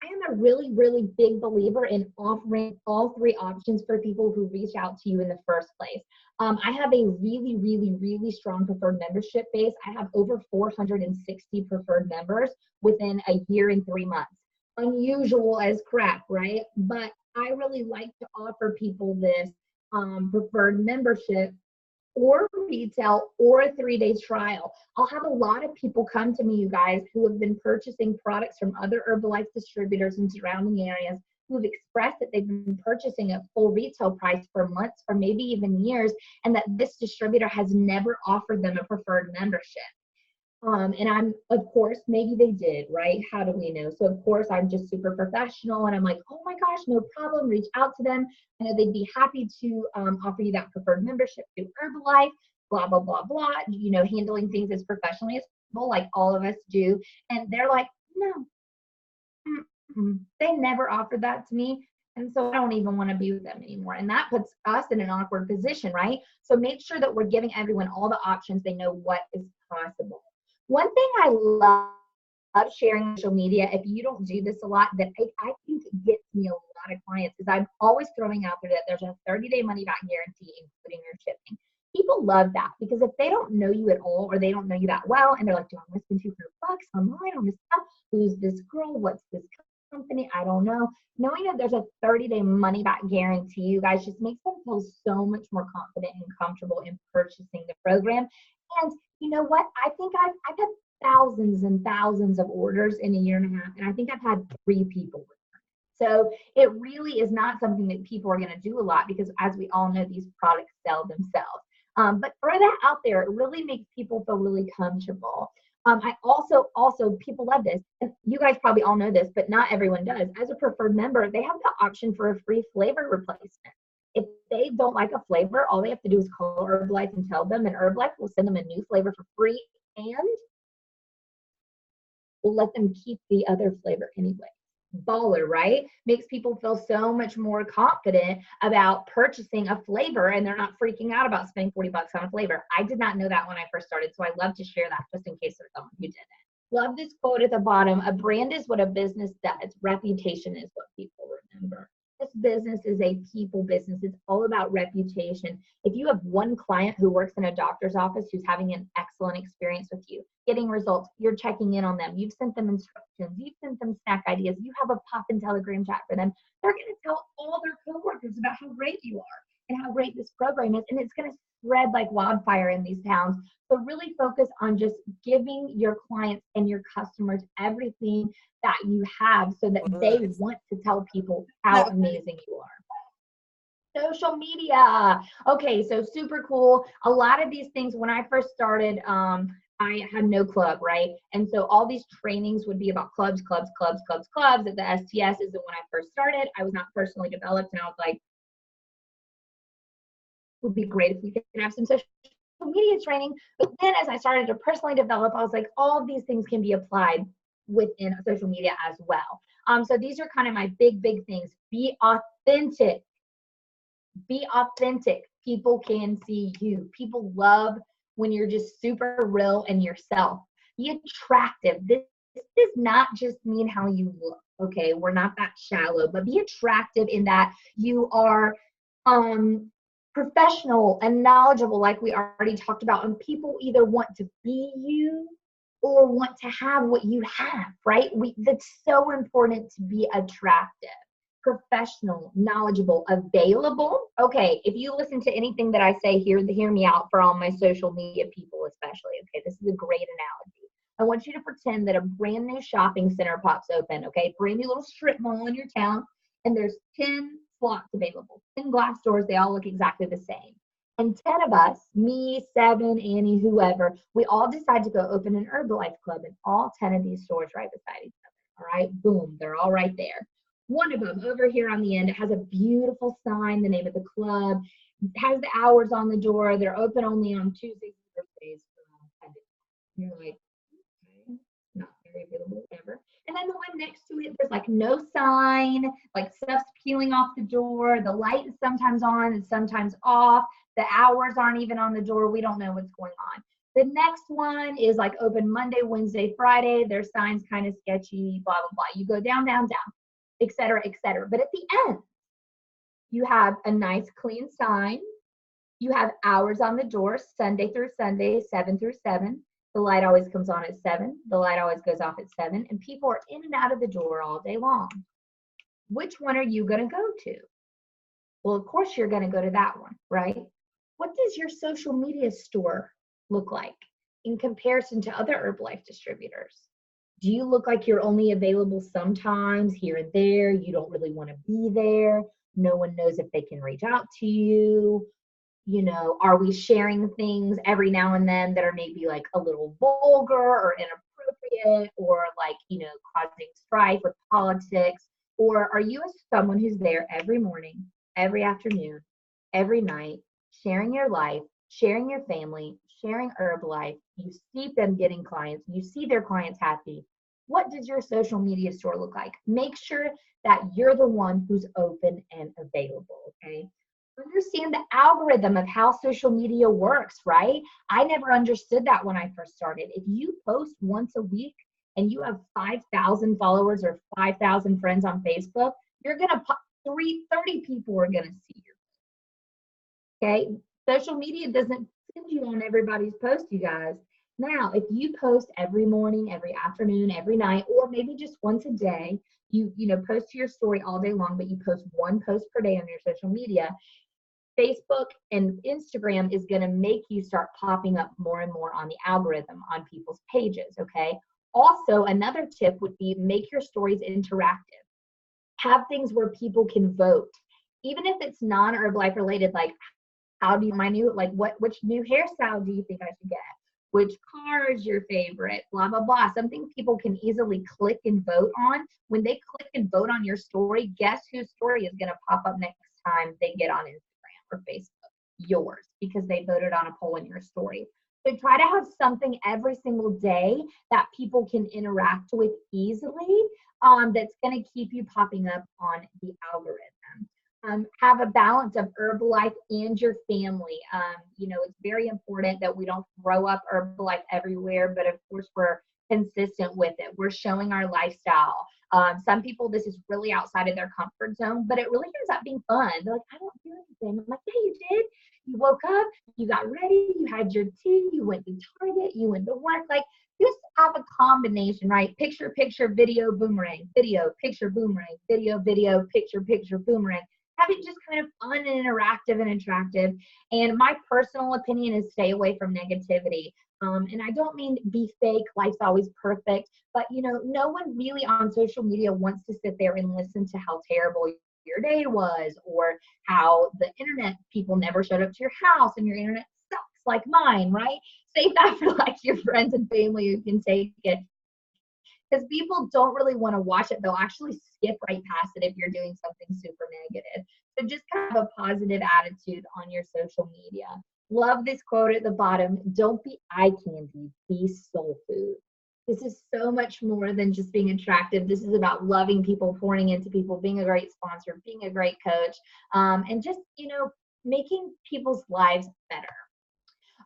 I am a really, really big believer in offering all three options for people who reach out to you in the first place. I have a really, really, really strong preferred membership base. I have over 460 preferred members within a year and 3 months. Unusual as crap, right? But I really like to offer people this preferred membership or retail or a 3-day trial. I'll have a lot of people come to me, you guys, who have been purchasing products from other Herbalife distributors in surrounding areas, who've expressed that they've been purchasing at full retail price for months or maybe even years, and that this distributor has never offered them a preferred membership. And I'm, of course, maybe they did, right? How do we know? So of course I'm just super professional and I'm like, oh my gosh, no problem, reach out to them. I know they'd be happy to offer you that preferred membership through Herbalife, blah, blah, blah, blah, you know, handling things as professionally as possible, like all of us do. And they're like, no, they never offered that to me. And so I don't even want to be with them anymore. And that puts us in an awkward position, right? So make sure that we're giving everyone all the options. They know what is possible. One thing I love sharing on social media, if you don't do this a lot, that I think it gets me a lot of clients, is I'm always throwing out there that there's a 30-day money-back guarantee, including your shipping. People love that because if they don't know you at all or they don't know you that well and they're like, do I want to spend $200 online on this stuff? Who's this girl? What's this company? I don't know. Knowing that there's a 30-day money-back guarantee, you guys, just makes them feel so much more confident and comfortable in purchasing the program. And you know what? I think I've had thousands and thousands of orders in a year and a half, and I think I've had 3 people return. So it really is not something that people are going to do a lot because, as we all know, these products sell themselves. But throw that out there. It really makes people feel really comfortable. I also, people love this, and you guys probably all know this, but not everyone does. As a preferred member, they have the option for a free flavor replacement. If they don't like a flavor, all they have to do is call Herbalife and tell them, and Herbalife will send them a new flavor for free, and we'll let them keep the other flavor anyway. Baller, right? Makes people feel so much more confident about purchasing a flavor, and they're not freaking out about spending $40 on a flavor. I did not know that when I first started, so I love to share that just in case there's someone who didn't. Love this quote at the bottom. A brand is what a business does. Reputation is what people remember. This business is a people business. It's all about reputation. If you have one client who works in a doctor's office who's having an excellent experience with you, getting results, you're checking in on them, you've sent them instructions, you've sent them snack ideas, you have a pop-in Telegram chat for them, they're going to tell all their coworkers about how great you are and how great this program is, and it's going to spread like wildfire in these towns. So really focus on just giving your clients and your customers everything that you have so that they want to tell people how amazing you are. Social media. Okay, so super cool. A lot of these things, when I first started, I had no club, right? And so all these trainings would be about clubs at the STS. Is when I first started. I was not personally developed, and I was like, would be great if we could have some social media training. But then as I started to personally develop, I was like, all of these things can be applied within social media as well. So these are kind of my big things. Be authentic. Be authentic. People can see you. People love when you're just super real and yourself. Be attractive. This does not just mean how you look. Okay, we're not that shallow, but be attractive in that you are professional and knowledgeable, like we already talked about, and people either want to be you or want to have what you have, right? That's so important to be attractive, professional, knowledgeable, available. Okay, if you listen to anything that I say here, hear me out for all my social media people especially. Okay, this is a great analogy. I want you to pretend that a brand new shopping center pops open, okay? Brand new little strip mall in your town, and there's 10 slots available, 10 glass doors, they all look exactly the same. And 10 of us, me, 7, Annie, whoever, we all decide to go open an Herbalife club in all 10 of these stores right beside each other. All right, boom, they're all right there. One of them over here on the end, it has a beautiful sign, the name of the club, it has the hours on the door, they're open only on Tuesdays and Thursdays. You're like, okay, not very available ever. And then the one next to it, there's like no sign, like stuff's peeling off the door. The light is sometimes on and sometimes off. The hours aren't even on the door. We don't know what's going on. The next one is like open Monday, Wednesday, Friday. Their sign's kind of sketchy, blah, blah, blah. You go down, down, down, et cetera, et cetera. But at the end, you have a nice clean sign. You have hours on the door, Sunday through Sunday, 7 through 7. The light always comes on at 7. The light always goes off at 7. And people are in and out of the door all day long. Which one are you going to go to? Well, of course, you're going to go to that one, right? What does your social media store look like in comparison to other Herbalife distributors? Do you look like you're only available sometimes here and there? You don't really want to be there. No one knows if they can reach out to you. You know, are we sharing things every now and then that are maybe like a little vulgar or inappropriate or like, you know, causing strife with politics? Or are you someone who's there every morning, every afternoon, every night, sharing your life, sharing your family, sharing Herbalife? You see them getting clients. You see their clients happy. What does your social media store look like? Make sure that you're the one who's open and available, okay? Understand the algorithm of how social media works, right? I never understood that when I first started. If you post once a week and you have 5,000 followers or 5,000 friends on Facebook, you're gonna 30 people are gonna see you. Okay, social media doesn't send you on everybody's post, you guys. Now, if you post every morning, every afternoon, every night, or maybe just once a day, you post to your story all day long, but you post one post per day on your social media, Facebook and Instagram is going to make you start popping up more and more on the algorithm on people's pages, okay? Also, another tip would be make your stories interactive. Have things where people can vote. Even if it's non-Herbalife related, like how do you, which new hairstyle do you think I should get? Which car is your favorite? Blah, blah, blah. Something people can easily click and vote on. When they click and vote on your story, guess whose story is going to pop up next time they get on Instagram or Facebook? Yours, because they voted on a poll in your story. So try to have something every single day that people can interact with easily, that's going to keep you popping up on the algorithm. Have a balance of Herbalife and your family. It's very important that we don't throw up Herbalife everywhere, but of course we're consistent with it. We're showing our lifestyle. Some people, this is really outside of their comfort zone, but it really ends up being fun. They're like, I don't do anything. I'm like, yeah, you did. You woke up, you got ready, you had your tea, you went to Target, you went to work. Like, just have a combination, right? Picture, picture, video, boomerang, video, picture, boomerang, video, video, picture, picture, boomerang. Have it just kind of fun and interactive and attractive. And my personal opinion is stay away from negativity. And I don't mean be fake, life's always perfect, but no one really on social media wants to sit there and listen to how terrible your day was or how the internet people never showed up to your house and your internet sucks like mine, right? Save that for like your friends and family who can take it. Because people don't really want to watch it. They'll actually skip right past it if you're doing something super negative. So just kind of a positive attitude on your social media. Love this quote at the bottom. Don't be eye candy, be soul food. This is so much more than just being attractive. This is about loving people, pouring into people, being a great sponsor, being a great coach, and just, making people's lives better.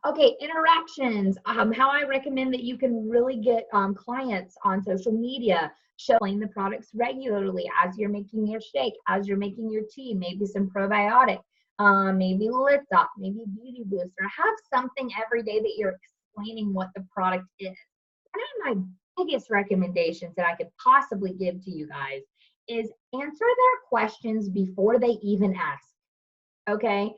Okay, interactions. How I recommend that you can really get clients on social media, showing the products regularly as you're making your shake, as you're making your tea, maybe some probiotic, maybe Lift Up, maybe Beauty Booster. Have something every day that you're explaining what the product is. One of my biggest recommendations that I could possibly give to you guys is answer their questions before they even ask. Okay?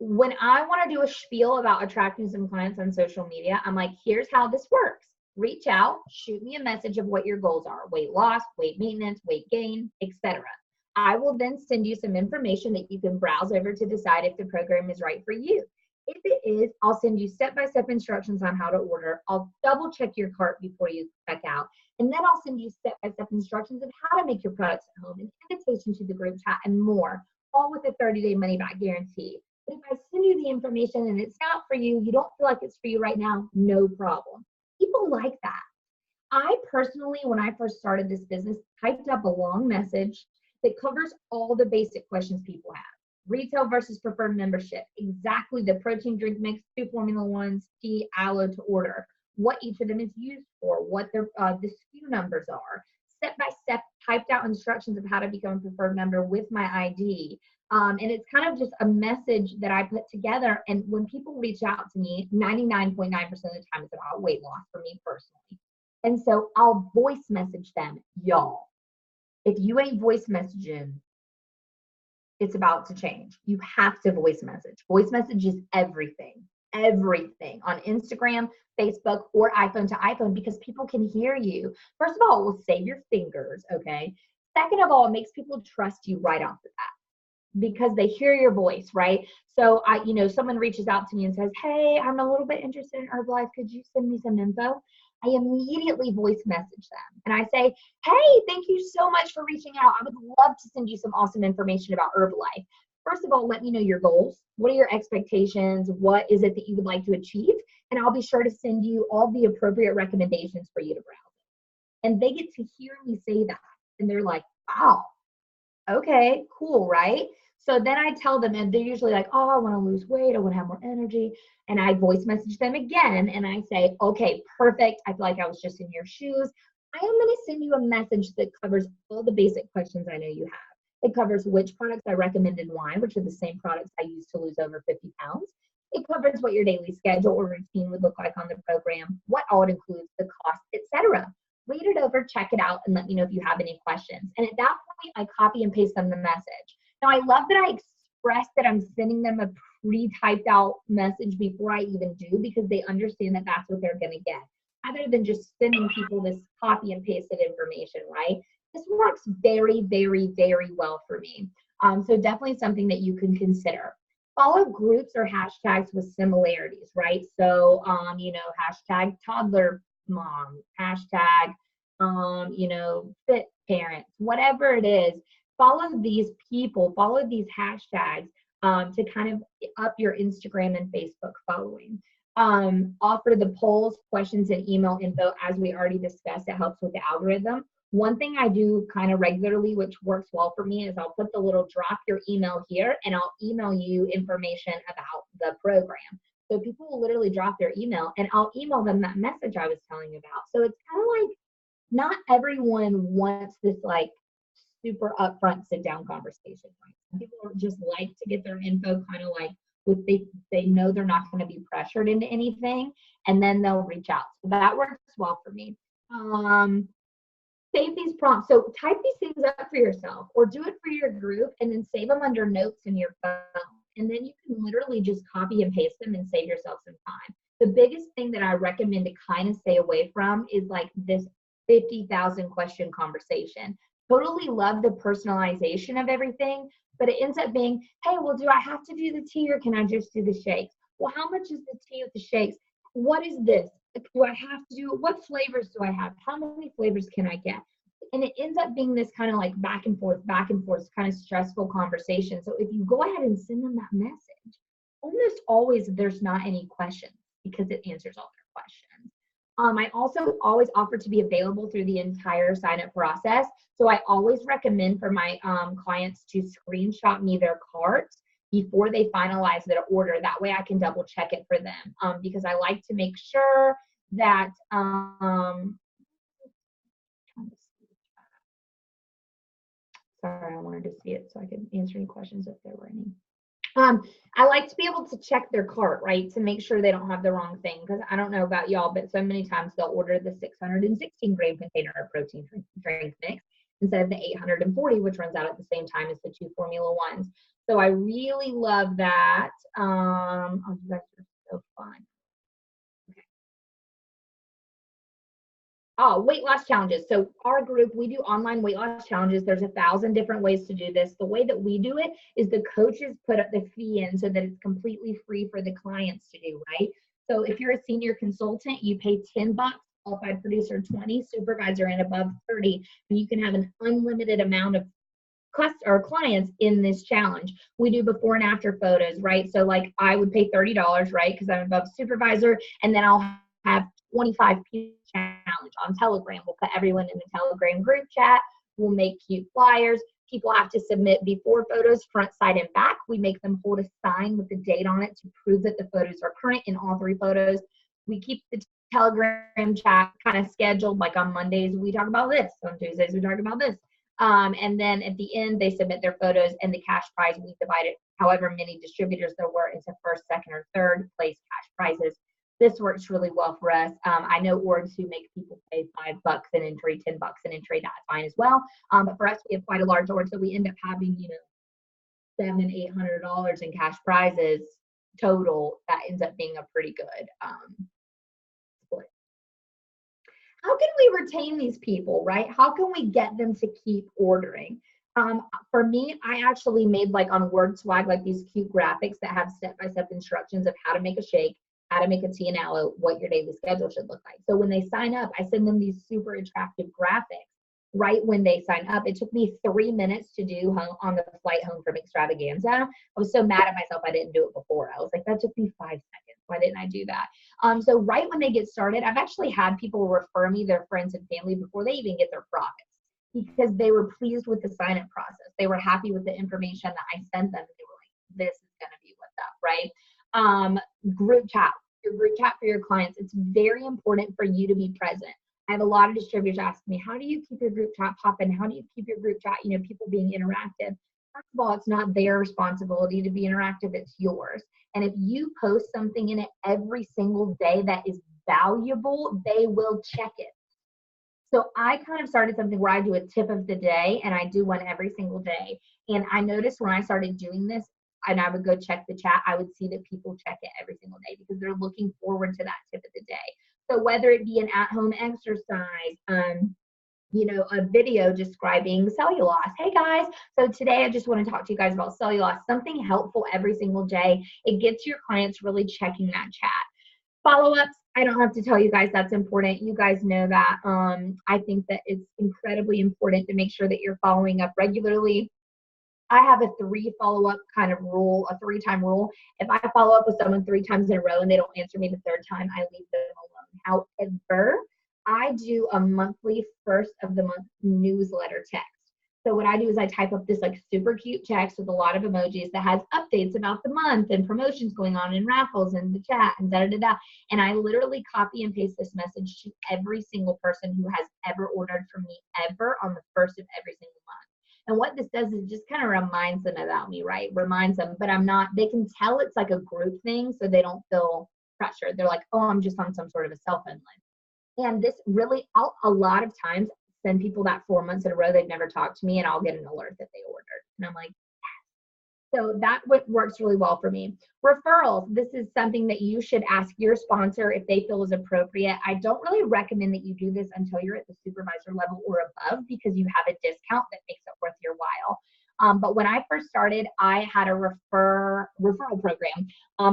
When I want to do a spiel about attracting some clients on social media, I'm like, here's how this works. Reach out, shoot me a message of what your goals are: weight loss, weight maintenance, weight gain, etc. I will then send you some information that you can browse over to decide if the program is right for you. If it is, I'll send you step-by-step instructions on how to order. I'll double check your cart before you check out. And then I'll send you step-by-step instructions of how to make your products at home, an invitation to the group chat, and more, all with a 30-day money-back guarantee. But if I send you the information and it's not for you, you don't feel like it's for you right now, no problem. People like that. I personally, when I first started this business, typed up a long message that covers all the basic questions people have. Retail versus preferred membership, exactly the protein drink mix, 2 Formula Ones, tea, aloe to order, what each of them is used for, what the SKU numbers are, step-by-step typed out instructions of how to become a preferred member with my ID. And it's kind of just a message that I put together. And when people reach out to me, 99.9% of the time it's about weight loss for me personally. And so I'll voice message them, y'all. If you ain't voice messaging, it's about to change. You have to voice message. Voice message is everything on Instagram, Facebook, or iPhone to iPhone, because people can hear you. First of all, it will save your fingers, okay? Second of all, it makes people trust you right off the bat because they hear your voice, right? So someone reaches out to me and says, hey, I'm a little bit interested in Herbalife. Could you send me some info? I immediately voice message them and I say, hey, thank you so much for reaching out. I would love to send you some awesome information about Herbalife. First of all, let me know your goals. What are your expectations? What is it that you would like to achieve? And I'll be sure to send you all the appropriate recommendations for you to browse. And they get to hear me say that. And they're like, wow, okay, cool, right? So then I tell them, and they're usually like, oh, I want to lose weight. I want to have more energy. And I voice message them again. And I say, okay, perfect. I feel like I was just in your shoes. I am going to send you a message that covers all the basic questions I know you have. It covers which products I recommend and why, which are the same products I use to lose over 50 pounds. It covers what your daily schedule or routine would look like on the program, what all it includes, the cost, etc. Read it over, check it out, and let me know if you have any questions. And at that point, I copy and paste them the message. Now, I love that I express that I'm sending them a pre-typed out message before I even do, because they understand that that's what they're going to get, rather than just sending people this copy and pasted information, right? This works very, very, very well for me. So definitely something that you can consider. Follow groups or hashtags with similarities, right? So, hashtag toddler mom, hashtag, fit parents, whatever it is. Follow these people, follow these hashtags to kind of up your Instagram and Facebook following. Offer the polls, questions, and email info as we already discussed. It helps with the algorithm. One thing I do kind of regularly, which works well for me, is I'll put the little drop your email here and I'll email you information about the program. So people will literally drop their email and I'll email them that message I was telling you about. So it's kind of like not everyone wants this like super upfront sit down conversation. Right? Some people just like to get their info kind of like with they know they're not going to be pressured into anything, and then they'll reach out. So that works well for me. Save these prompts. So type these things up for yourself or do it for your group and then save them under notes in your phone. And then you can literally just copy and paste them and save yourself some time. The biggest thing that I recommend to kind of stay away from is like this 50,000 question conversation. Totally love the personalization of everything, but it ends up being, hey, well, do I have to do the tea or can I just do the shakes? Well, how much is the tea with the shakes? What is this? Do I have to do, what flavors do I have? How many flavors can I get? And it ends up being this kind of like back and forth, kind of stressful conversation. So if you go ahead and send them that message, almost always there's not any questions because it answers all their questions. I also always offer to be available through the entire sign-up process. So I always recommend for my clients to screenshot me their carts before they finalize their order. That way I can double check it for them because I like to make sure that sorry, I wanted to see it so I could answer any questions if there were any. I like to be able to check their cart, right, to make sure they don't have the wrong thing, because I don't know about y'all, but so many times they'll order the 616 gram container of protein drink mix instead of the 840, which runs out at the same time as the 2 Formula Ones. So I really love that. Oh, you guys are so fun. Oh, weight loss challenges. So our group, we do online weight loss challenges. There's 1,000 different ways to do this. The way that we do it is the coaches put up the fee in so that it's completely free for the clients to do, right? So if you're a senior consultant, you pay $10, qualified producer 20, supervisor and above 30, and you can have an unlimited amount of clients in this challenge. We do before and after photos, right? So like I would pay $30, right? Because I'm above supervisor, and then I'll have 25 people challenge on Telegram. We'll put everyone in the Telegram group chat. We'll make cute flyers. People have to submit before photos, front, side, and back. We make them hold a sign with the date on it to prove that the photos are current in all 3 photos. We keep the Telegram chat kind of scheduled, like on Mondays we talk about this, on Tuesdays we talk about this. And then at the end they submit their photos, and the cash prize, we divide it however many distributors there were into first, second, or third place cash prizes. This works really well for us. I know orgs who make people pay $5 an entry, $10 an entry, that's fine as well. But for us, we have quite a large org, so we end up having, you know, $700-800 in cash prizes total. That ends up being a pretty good split. How can we retain these people, right? How can we get them to keep ordering? For me, I actually made, like, on WordSwag, like these cute graphics that have step-by-step instructions of how to make a shake, how to make a tea and aloe, what your daily schedule should look like. So when they sign up, I send them these super attractive graphics right when they sign up. It took me 3 minutes to do on the flight home from Extravaganza. I was so mad at myself I didn't do it before. I was like, that took me 5 seconds. Why didn't I do that? So right when they get started, I've actually had people refer me their friends and family before they even get their products, because they were pleased with the sign-up process. They were happy with the information that I sent them. And they were like, this is going to be what's up, right? Group chat, your group chat for your clients. It's very important for you to be present. I have a lot of distributors ask me, how do you keep your group chat popping? How do you keep your group chat, you know, people being interactive? First of all, it's not their responsibility to be interactive, it's yours. And if you post something in it every single day that is valuable, they will check it. So I kind of started something where I do a tip of the day, and I do one every single day. And I noticed when I started doing this, and I would go check the chat, I would see that people check it every single day because they're looking forward to that tip of the day. So whether it be an at-home exercise, you know, a video describing cellulose. Hey guys, so today I just want to talk to you guys about cellulose, something helpful every single day. It gets your clients really checking that chat. Follow-ups, I don't have to tell you guys that's important. You guys know that. I think that it's incredibly important to make sure that you're following up regularly. I have a 3 follow-up kind of rule, a 3-time rule. If I follow up with someone 3 times in a row and they don't answer me the 3rd time, I leave them alone. However, I do a monthly first of the month newsletter text. So what I do is I type up this like super cute text with a lot of emojis that has updates about the month and promotions going on and raffles and the chat and da-da-da-da. And I literally copy and paste this message to every single person who has ever ordered from me ever on the first of every single month. And what this does is just kind of reminds them about me, right? Reminds them, but I'm not, they can tell it's like a group thing so they don't feel pressured. They're like, oh, I'm just on some sort of a self-in list. And this really, I'll a lot of times send people that 4 months in a row they've never talked to me, and I'll get an alert that they ordered. And I'm like, yes. So that works really well for me. Referrals, this is something that you should ask your sponsor if they feel is appropriate. I don't really recommend that you do this until you're at the supervisor level or above, because you have a discount that makes it worth your while. But when I first started, I had a referral program.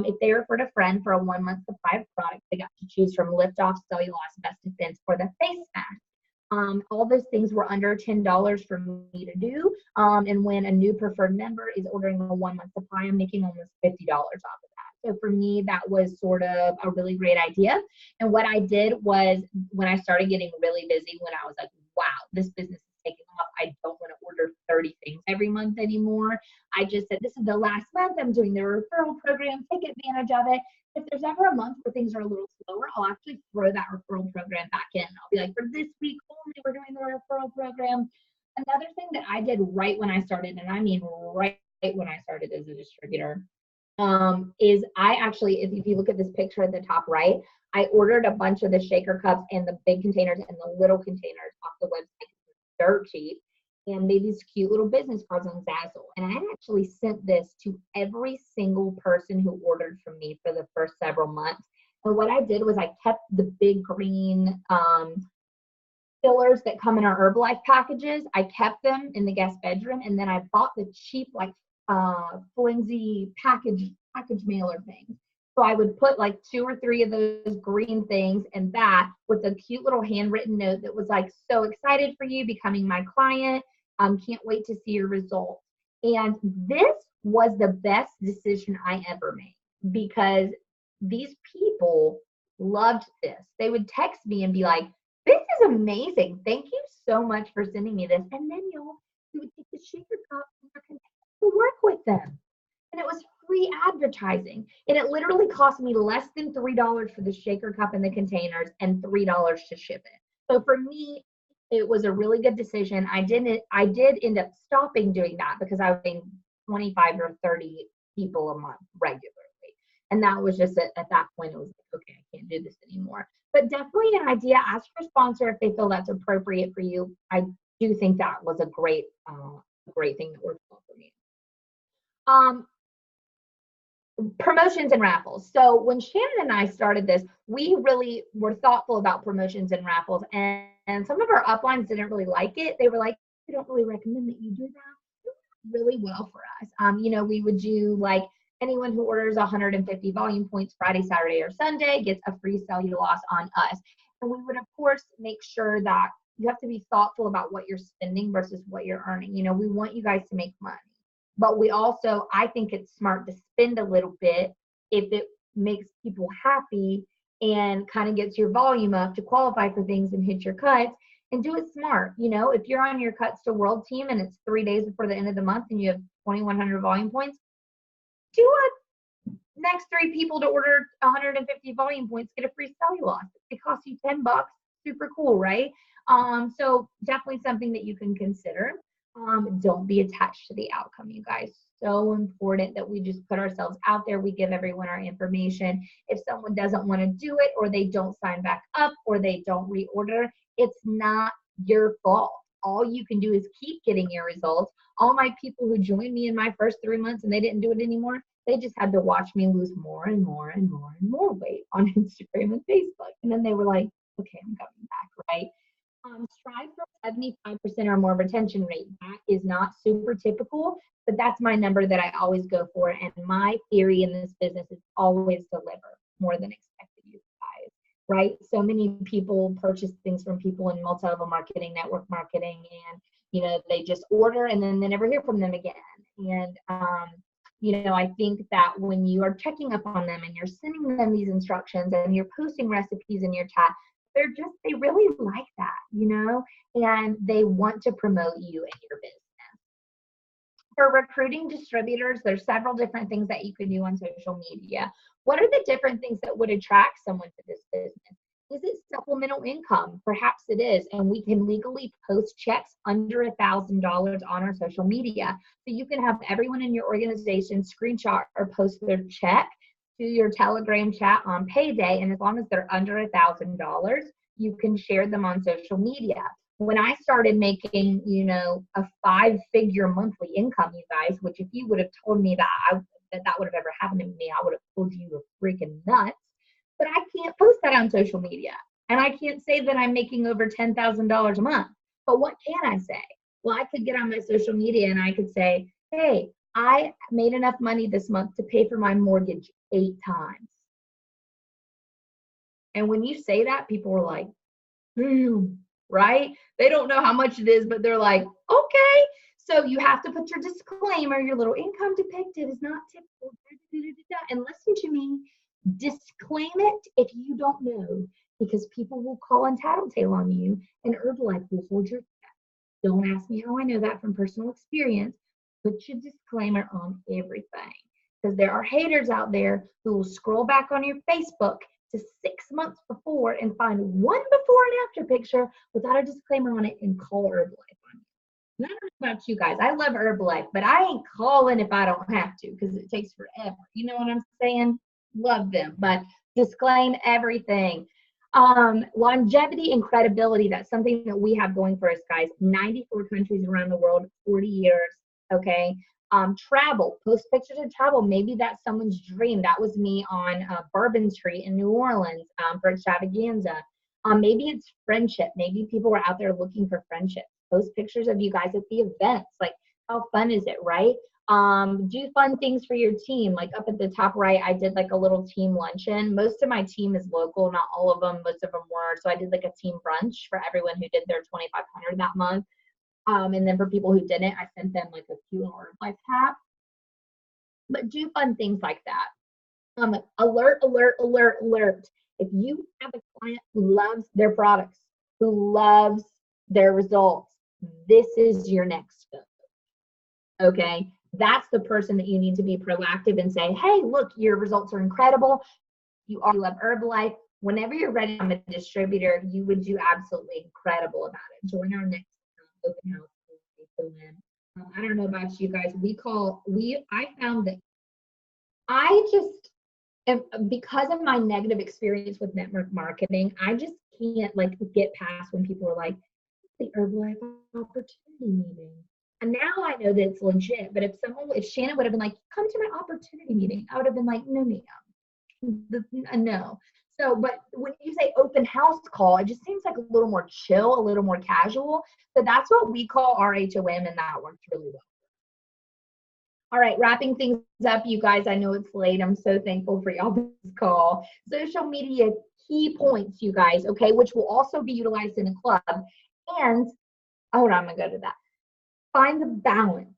If they referred a friend for a 1-month supply of products, they got to choose from Liftoff, Cellulose, Best Defense, or the face mask. All those things were under $10 for me to do. And when a new preferred member is ordering a 1-month supply, I'm making almost $50 off of that. So for me, that was sort of a really great idea. And what I did was, when I started getting really busy, when I was like, wow, this business is taking off, I don't want to order 30 things every month anymore. I just said, this is the last month I'm doing the referral program, take advantage of it. If there's ever a month where things are a little slower, I'll actually throw that referral program back in. I'll be like, for this week only, we're doing the referral program. Another thing that I did right when I started, and I mean right when I started as a distributor, is I actually, if you look at this picture at the top right, I ordered a bunch of the shaker cups and the big containers and the little containers off the website. Dirt cheap, and made these cute little business cards on Zazzle. And I actually sent this to every single person who ordered from me for the first several months. And what I did was I kept the big green fillers that come in our Herbalife packages. I kept them in the guest bedroom, and then I bought the cheap like flimsy package mailer things. So I would put like 2 or 3 of those green things and that with a cute little handwritten note that was like, so excited for you becoming my client. Can't wait to see your results. And this was the best decision I ever made, because these people loved this. They would text me and be like, this is amazing. Thank you so much for sending me this. And then we would take the shaker cup and work with them. And it was free advertising. And it literally cost me less than $3 for the shaker cup and the containers and $3 to ship it. So for me, it was a really good decision. I did end up stopping doing that because I was paying 25 or 30 people a month regularly. And that was just at that point, it was like, okay, I can't do this anymore. But definitely an idea, ask your sponsor if they feel that's appropriate for you. I do think that was a great thing that worked well for me. Promotions and raffles. So when Shannon and I started this, we really were thoughtful about promotions and raffles. And some of our uplines didn't really like it. They were like, we don't really recommend that you do that. Really well for us. We would do like anyone who orders 150 volume points Friday, Saturday, or Sunday gets a free cellulose on us. And we would, of course, make sure that you have to be thoughtful about what you're spending versus what you're earning. We want you guys to make money. But we also, I think it's smart to spend a little bit if it makes people happy and kind of gets your volume up to qualify for things and hit your cuts, and do it smart. If you're on your Cuts to World team and it's 3 days before the end of the month and you have 2,100 volume points, do it. Next 3 people to order 150 volume points get a free cellulose. It costs you $10. Super cool, right? So definitely something that you can consider. Don't be attached to the outcome, you guys. So important that we just put ourselves out there. We give everyone our information. If someone doesn't want to do it, or they don't sign back up, or they don't reorder, it's not your fault. All you can do is keep getting your results. All my people who joined me in my first 3 months and they didn't do it anymore, they just had to watch me lose more and more and more and more weight on Instagram and Facebook. And then they were like, okay, I'm coming back, right? Strive for 75% or more retention rate. That is not super typical, but that's my number that I always go for. And my theory in this business is always deliver more than expected, you guys, right? So many people purchase things from people in multi-level marketing, network marketing, and they just order and then they never hear from them again. And I think that when you are checking up on them and you're sending them these instructions and you're posting recipes in your chat, they really like that, and they want to promote you and your business. For recruiting distributors, there's several different things that you can do on social media. What are the different things that would attract someone to this business? Is it supplemental income? Perhaps it is, and we can legally post checks under $1,000 on our social media. So you can have everyone in your organization screenshot or post their check to your Telegram chat on payday, and as long as they're under $1,000, you can share them on social media. When I started making, a 5-figure monthly income, you guys, which if you would have told me that that would have ever happened to me, I would have told you were freaking nuts. But I can't post that on social media, and I can't say that I'm making over $10,000 a month. But what can I say? Well, I could get on my social media and I could say, hey, I made enough money this month to pay for my mortgage 8 times. And when you say that, people are like, right? They don't know how much it is, but they're like, okay. So you have to put your disclaimer, your little income depicted is not typical. And listen to me, disclaim it if you don't know, because people will call and tattletale on you, and Herbalife will hold your check. Don't ask me how I know that from personal experience. Put your disclaimer on everything, because there are haters out there who will scroll back on your Facebook to 6 months before and find one before and after picture without a disclaimer on it and call Herbalife on you. Not about you guys. I love Herbalife, but I ain't calling if I don't have to, because it takes forever. You know what I'm saying? Love them, but disclaim everything. Longevity and credibility, that's something that we have going for us, guys. 94 countries around the world, 40 years. Okay. Travel, post pictures of travel. Maybe that's someone's dream. That was me on Bourbon Street in New Orleans for extravaganza. Maybe it's friendship. Maybe people were out there looking for friendship. Post pictures of you guys at the events. Like, how fun is it, right? Do fun things for your team. Like up at the top right, I did like a little team luncheon. Most of my team is local, not all of them. Most of them were. So I did like a team brunch for everyone who did their 2,500 that month. And then for people who didn't, I sent them like a cute Herbalife hat. But do fun things like that. Alert, alert, alert, alert. If you have a client who loves their products, who loves their results, this is your next step. Okay, that's the person that you need to be proactive and say, hey, look, your results are incredible. You already love Herbalife. Whenever you're ready to become a distributor, you would do absolutely incredible about it. Join our next open house. I don't know about you guys. I found that I just, because of my negative experience with network marketing, I just can't like get past when people are like, the Herbalife opportunity meeting. And now I know that it's legit, but if Shannon would have been like, come to my opportunity meeting, I would have been like, no, ma'am. No. So, but when you say open house call, it just seems like a little more chill, a little more casual. So that's what we call our HOM, and that works really well. All right, wrapping things up, you guys. I know it's late. I'm so thankful for y'all this call. Social media key points, you guys, okay, which will also be utilized in a club. And hold on, I'm gonna go to that. Find the balance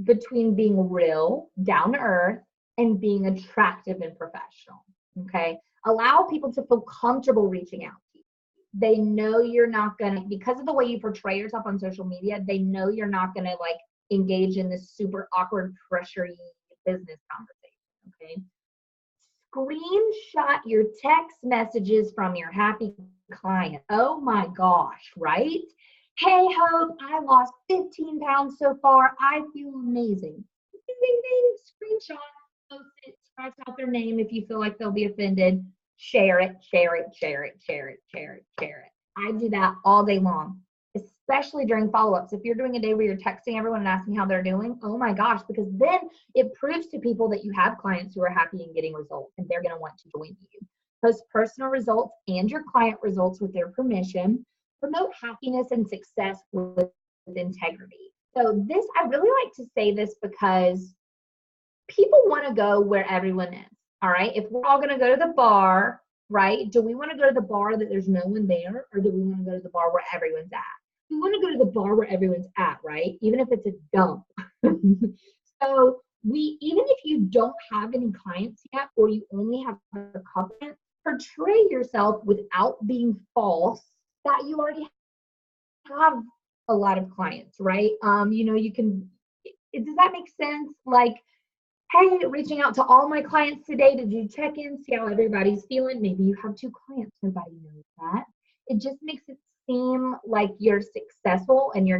between being real, down to earth, and being attractive and professional. Okay. Allow people to feel comfortable reaching out to you. They know you're not gonna, because of the way you portray yourself on social media, they know you're not gonna like engage in this super awkward, pressury business conversation. Okay. Screenshot your text messages from your happy client. Oh my gosh, right? Hey, Hope, I lost 15 pounds so far. I feel amazing. Ding, ding, ding. Screenshot, post it, scratch out their name if you feel like they'll be offended. Share it, share it, share it, share it, share it, share it. I do that all day long, especially during follow-ups. If you're doing a day where you're texting everyone and asking how they're doing, oh my gosh, because then it proves to people that you have clients who are happy and getting results, and they're going to want to join you. Post personal results and your client results with their permission. Promote happiness and success with integrity. So this, I really like to say this because people want to go where everyone is. All right. If we're all going to go to the bar, right? Do we want to go to the bar that there's no one there, or do we want to go to the bar where everyone's at? We want to go to the bar where everyone's at, right? Even if it's a dump. So even if you don't have any clients yet, or you only have a couple, portray yourself without being false that you already have a lot of clients, right? You can, does that make sense? Like, hey, reaching out to all my clients today to do check-in, see how everybody's feeling. Maybe you have 2 clients, nobody knows that. It just makes it seem like you're successful, and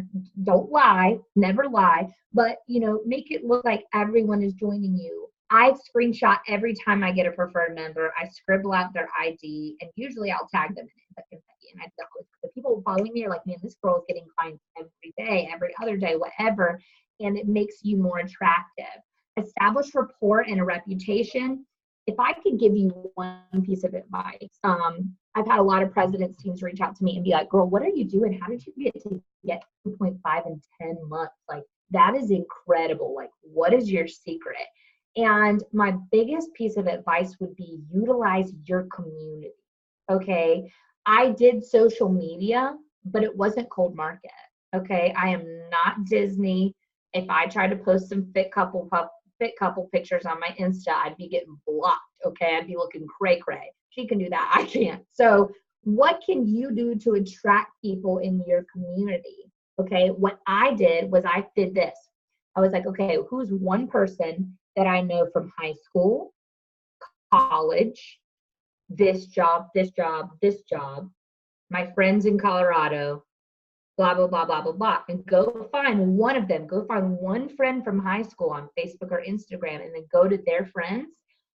don't lie, never lie, but make it look like everyone is joining you. I screenshot every time I get a preferred member. I scribble out their ID, and usually I'll tag them in it. And the people following me are like, man, this girl is getting clients every day, every other day, whatever. And it makes you more attractive. Establish rapport and a reputation. If I could give you one piece of advice, I've had a lot of presidents teams reach out to me and be like, girl, what are you doing? How did you get 2.5 in 10 months? Like, that is incredible. Like, what is your secret? And my biggest piece of advice would be utilize your community. Okay. I did social media, but it wasn't cold market. Okay. I am not Disney. If I tried to post some fit couple pictures on my Insta, I'd be getting blocked. Okay. I'd be looking cray. She can do that. I can't. So what can you do to attract people in your community? Okay. What I did was I did this. I was like, okay, who's one person that I know from high school, college, this job, my friends in Colorado, blah, blah, blah, blah, blah, blah. And go find one of them. Go find one friend from high school on Facebook or Instagram, and then go to their friends.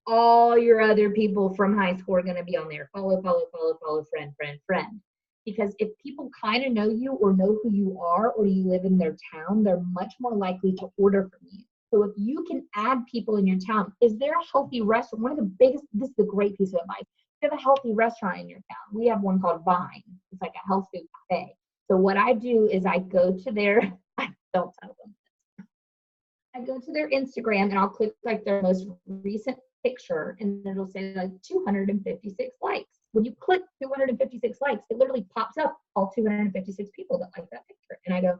All your other people from high school are going to be on there. Follow, friend. Because if people kind of know you or know who you are, or you live in their town, they're much more likely to order from you. So if you can add people in your town, is there a healthy restaurant? This is the great piece of advice. You have a healthy restaurant in your town. We have one called Bain. It's like a health food cafe. So what I do is I go to their, don't tell them. I go to their Instagram and I'll click like their most recent picture, and it'll say like 256 likes. When you click 256 likes, it literally pops up all 256 people that like that picture. And I go,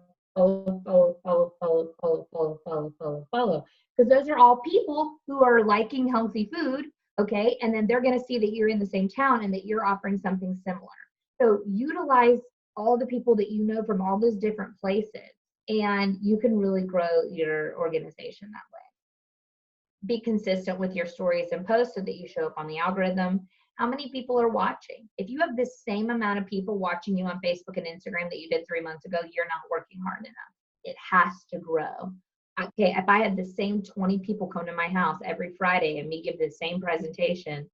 follow. Because those are all people who are liking healthy food, Okay. And then they're going to see that you're in the same town and that you're offering something similar. So utilize all the people that you know from all those different places, and you can really grow your organization that way. Be consistent with your stories and posts so that you show up on the algorithm. How many people are watching? If you have the same amount of people watching you on Facebook and Instagram that you did 3 months ago, you're not working hard enough. It has to grow. Okay, if I had the same 20 people come to my house every Friday and me give the same presentation,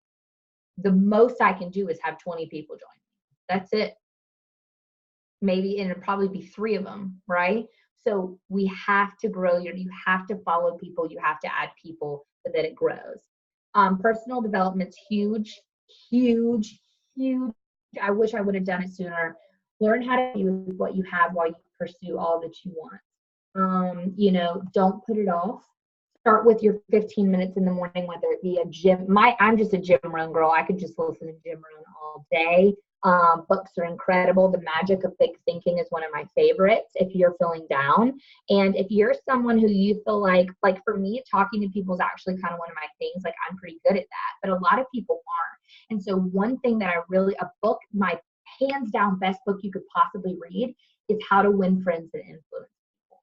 the most I can do is have 20 people join me. That's it. Maybe, and it'll probably be 3 of them, right? So we have to grow. You have to follow people. You have to add people so that it grows. Personal development's huge, huge, huge. I wish I would have done it sooner. Learn how to use what you have while you pursue all that you want. You know, don't put it off. Start with your 15 minutes in the morning, whether it be a gym. I'm just a gym run girl. I could just listen to gym run all day. Books are incredible. The Magic of Big Thinking is one of my favorites if you're feeling down. And if you're someone who you feel like for me, talking to people is actually kind of one of my things. Like, I'm pretty good at that, but a lot of people aren't. And so one thing that a book, my hands down best book you could possibly read is How to Win Friends and Influence.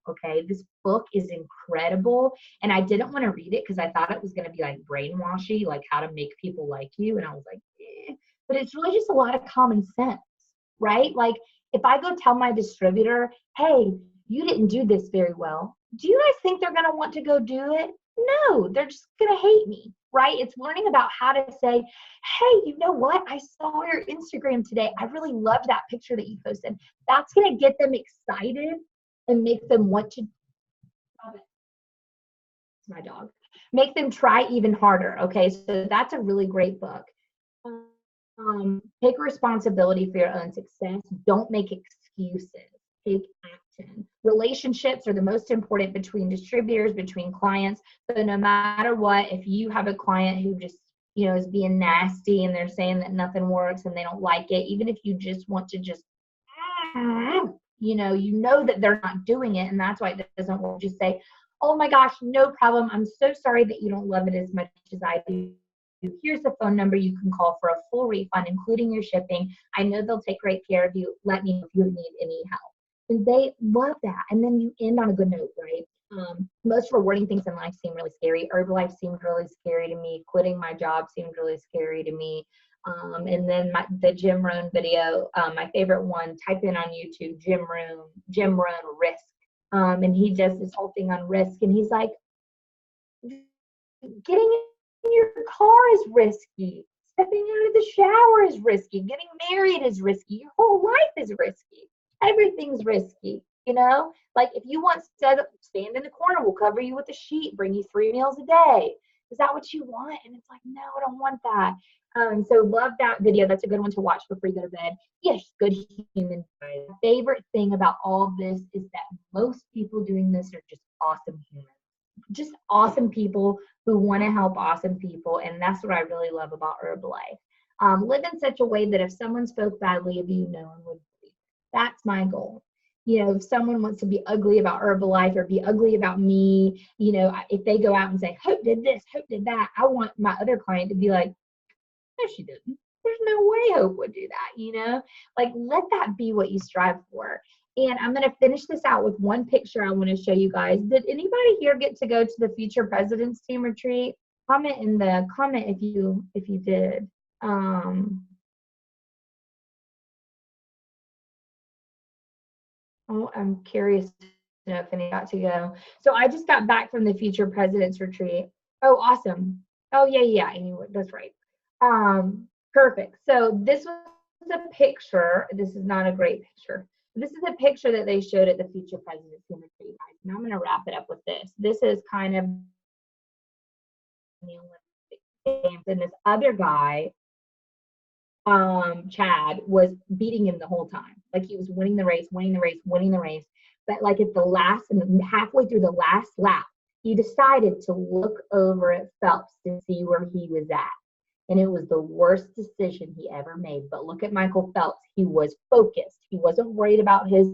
Okay, this book is incredible, and I didn't want to read it because I thought it was going to be like brainwashy, like how to make people like you, and I was like, but it's really just a lot of common sense, right? Like, if I go tell my distributor, hey, you didn't do this very well, do you guys think they're going to want to go do it? No, they're just going to hate me, right? It's learning about how to say, hey, you know what? I saw your Instagram today. I really loved that picture that you posted. That's going to get them excited and make them want to, it's my dog, make them try even harder. Okay, so that's a really great book. Take responsibility for your own success. Don't make excuses. Take action. Relationships are the most important between distributors, between clients. So no matter what, if you have a client who just, you know, is being nasty and they're saying that nothing works and they don't like it, even if you just want to just, you know that they're not doing it, and that's why it doesn't work. Just say, oh my gosh, no problem. I'm so sorry that you don't love it as much as I do. Here's the phone number you can call for a full refund, including your shipping. I know they'll take great care of you. Let me know if you need any help. And they love that. And then you end on a good note, right? Most rewarding things in life seem really scary. Herbalife seemed really scary to me. Quitting my job seemed really scary to me. And then the Jim Rohn video, my favorite one, type in on YouTube, Jim Rohn risk. And he does this whole thing on risk. And he's like, getting in your car is risky. Stepping out of the shower is risky. Getting married is risky. Your whole life is risky. Everything's risky, you know? Like, if you want stand in the corner, we'll cover you with a sheet, bring you 3 meals a day. Is that what you want? And it's like, no, I don't want that. So love that video. That's a good one to watch before you go to bed. Yes, good human. My favorite thing about all this is that most people doing this are just awesome humans. Just awesome people who want to help awesome people. And that's what I really love about Herbalife. Live in such a way that if someone spoke badly of you, no one would believe it. That's my goal. You know, if someone wants to be ugly about Herbalife or be ugly about me, you know, if they go out and say, Hope did this, Hope did that, I want my other client to be like, no, she didn't. There's no way Hope would do that, you know? Like, let that be what you strive for. And I'm going to finish this out with one picture I want to show you guys. Did anybody here get to go to the Future Presidents Team retreat? Comment in the comment if you did. Oh, I'm curious to know if any got to go. So I just got back from the Future Presidents retreat. Oh, awesome. Oh, yeah. Anyway, that's right. Perfect. So this was a picture. This is not a great picture. This is a picture that they showed at the Future Presidents Team retreat. Now I'm going to wrap it up with this. This is kind of the Olympic Games, and this other guy, Chad, was beating him the whole time. Like, he was winning the race. But like at the last, and halfway through the last lap, he decided to look over at Phelps to see where he was at. And it was the worst decision he ever made. But look at Michael Phelps. He was focused. He wasn't worried about his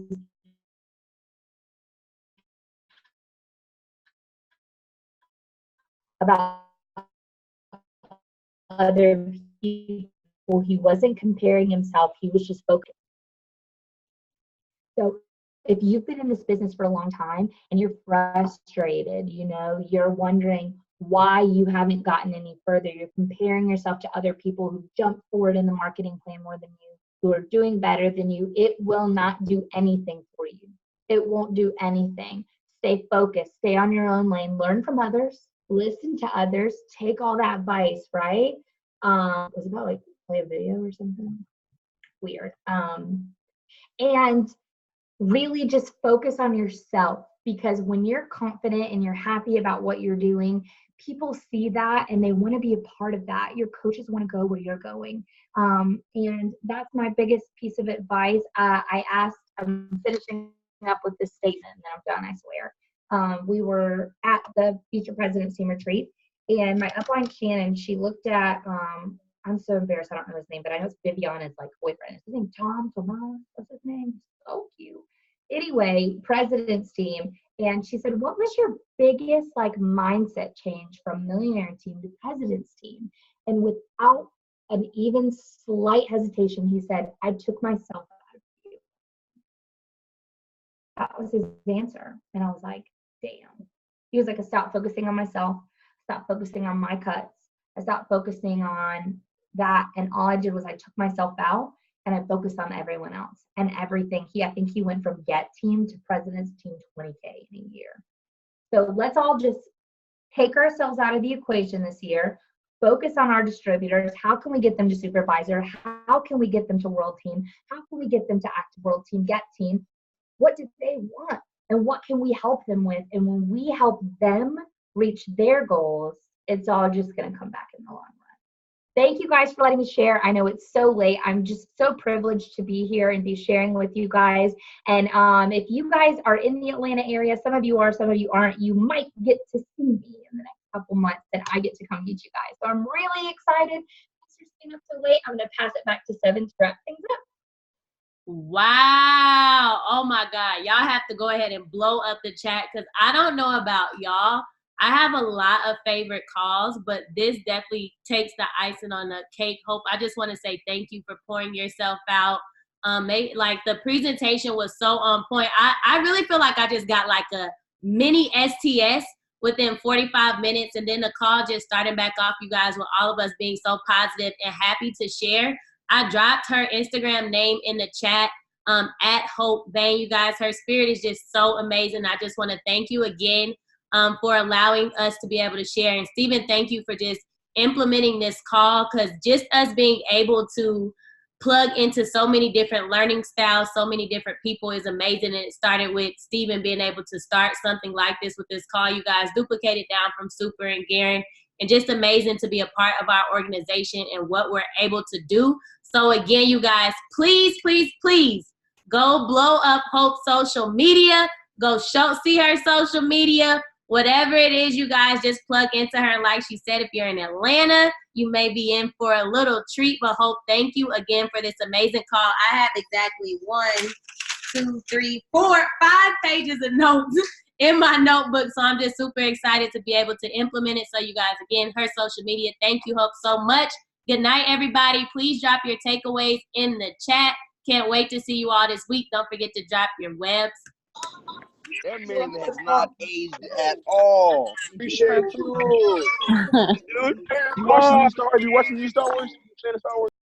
other people. He wasn't comparing himself. He was just focused. So if you've been in this business for a long time and you're frustrated, you're wondering why you haven't gotten any further, you're comparing yourself to other people who jumped forward in the marketing plan more than you, who are doing better than you, it will not do anything for you. It won't do anything. Stay focused, stay on your own lane, learn from others, listen to others, take all that advice, right? Was it about like play a video or something? Weird. And really just focus on yourself, because when you're confident and you're happy about what you're doing, people see that and they want to be a part of that. Your coaches want to go where you're going. And that's my biggest piece of advice. I'm finishing up with this statement and then I'm done, I swear. We were at the Future President's Team Retreat, and my upline Shannon, she looked at, I'm so embarrassed, I don't know his name, but I know it's Viviana's like boyfriend. Is his name Tomas? What's his name? So cute. Anyway, President's Team, and she said, what was your biggest like mindset change from Millionaire Team to President's Team? And without an even slight hesitation, he said, I took myself out of you. That was his answer. And I was like, damn. He was like, I stopped focusing on myself, stopped focusing on my cuts, I stopped focusing on that, and all I did was I took myself out and I focused on everyone else and everything. I think he went from Get Team to President's Team 20K in a year. So let's all just take ourselves out of the equation this year, focus on our distributors. How can we get them to Supervisor? How can we get them to World Team? How can we get them to Active World Team, Get Team? What do they want? And what can we help them with? And when we help them reach their goals, it's all just going to come back in the long run. Thank you guys for letting me share. I know it's so late. I'm just so privileged to be here and be sharing with you guys. And if you guys are in the Atlanta area, some of you are, some of you aren't, you might get to see me in the next couple months that I get to come meet you guys. So I'm really excited. Thanks for staying up so late. I'm going to pass it back to Seven to wrap things up. Wow. Oh my God. Y'all have to go ahead and blow up the chat, because I don't know about y'all. I have a lot of favorite calls, but this definitely takes the icing on the cake. Hope, I just want to say thank you for pouring yourself out. Like the presentation was so on point. I really feel like I just got like a mini STS within 45 minutes, and then the call just started back off, you guys, with all of us being so positive and happy to share. I dropped her Instagram name in the chat, at Hope Bain. You guys, her spirit is just so amazing. I just want to thank you again for allowing us to be able to share. And Stephen, thank you for just implementing this call, because just us being able to plug into so many different learning styles, so many different people is amazing. And it started with Stephen being able to start something like this with this call. You guys duplicated down from Super and Garen, and just amazing to be a part of our organization and what we're able to do. So again, you guys, please, please, please go blow up Hope's social media. Go see her social media. Whatever it is, you guys, just plug into her. Like she said, if you're in Atlanta, you may be in for a little treat. But Hope, thank you again for this amazing call. I have exactly 5 pages of notes in my notebook. So I'm just super excited to be able to implement it. So you guys, again, her social media. Thank you, Hope, so much. Good night, everybody. Please drop your takeaways in the chat. Can't wait to see you all this week. Don't forget to drop your webs. That man has not aged at all. Appreciate you. Dude, you watching these Star Wars? You watching these Star Wars?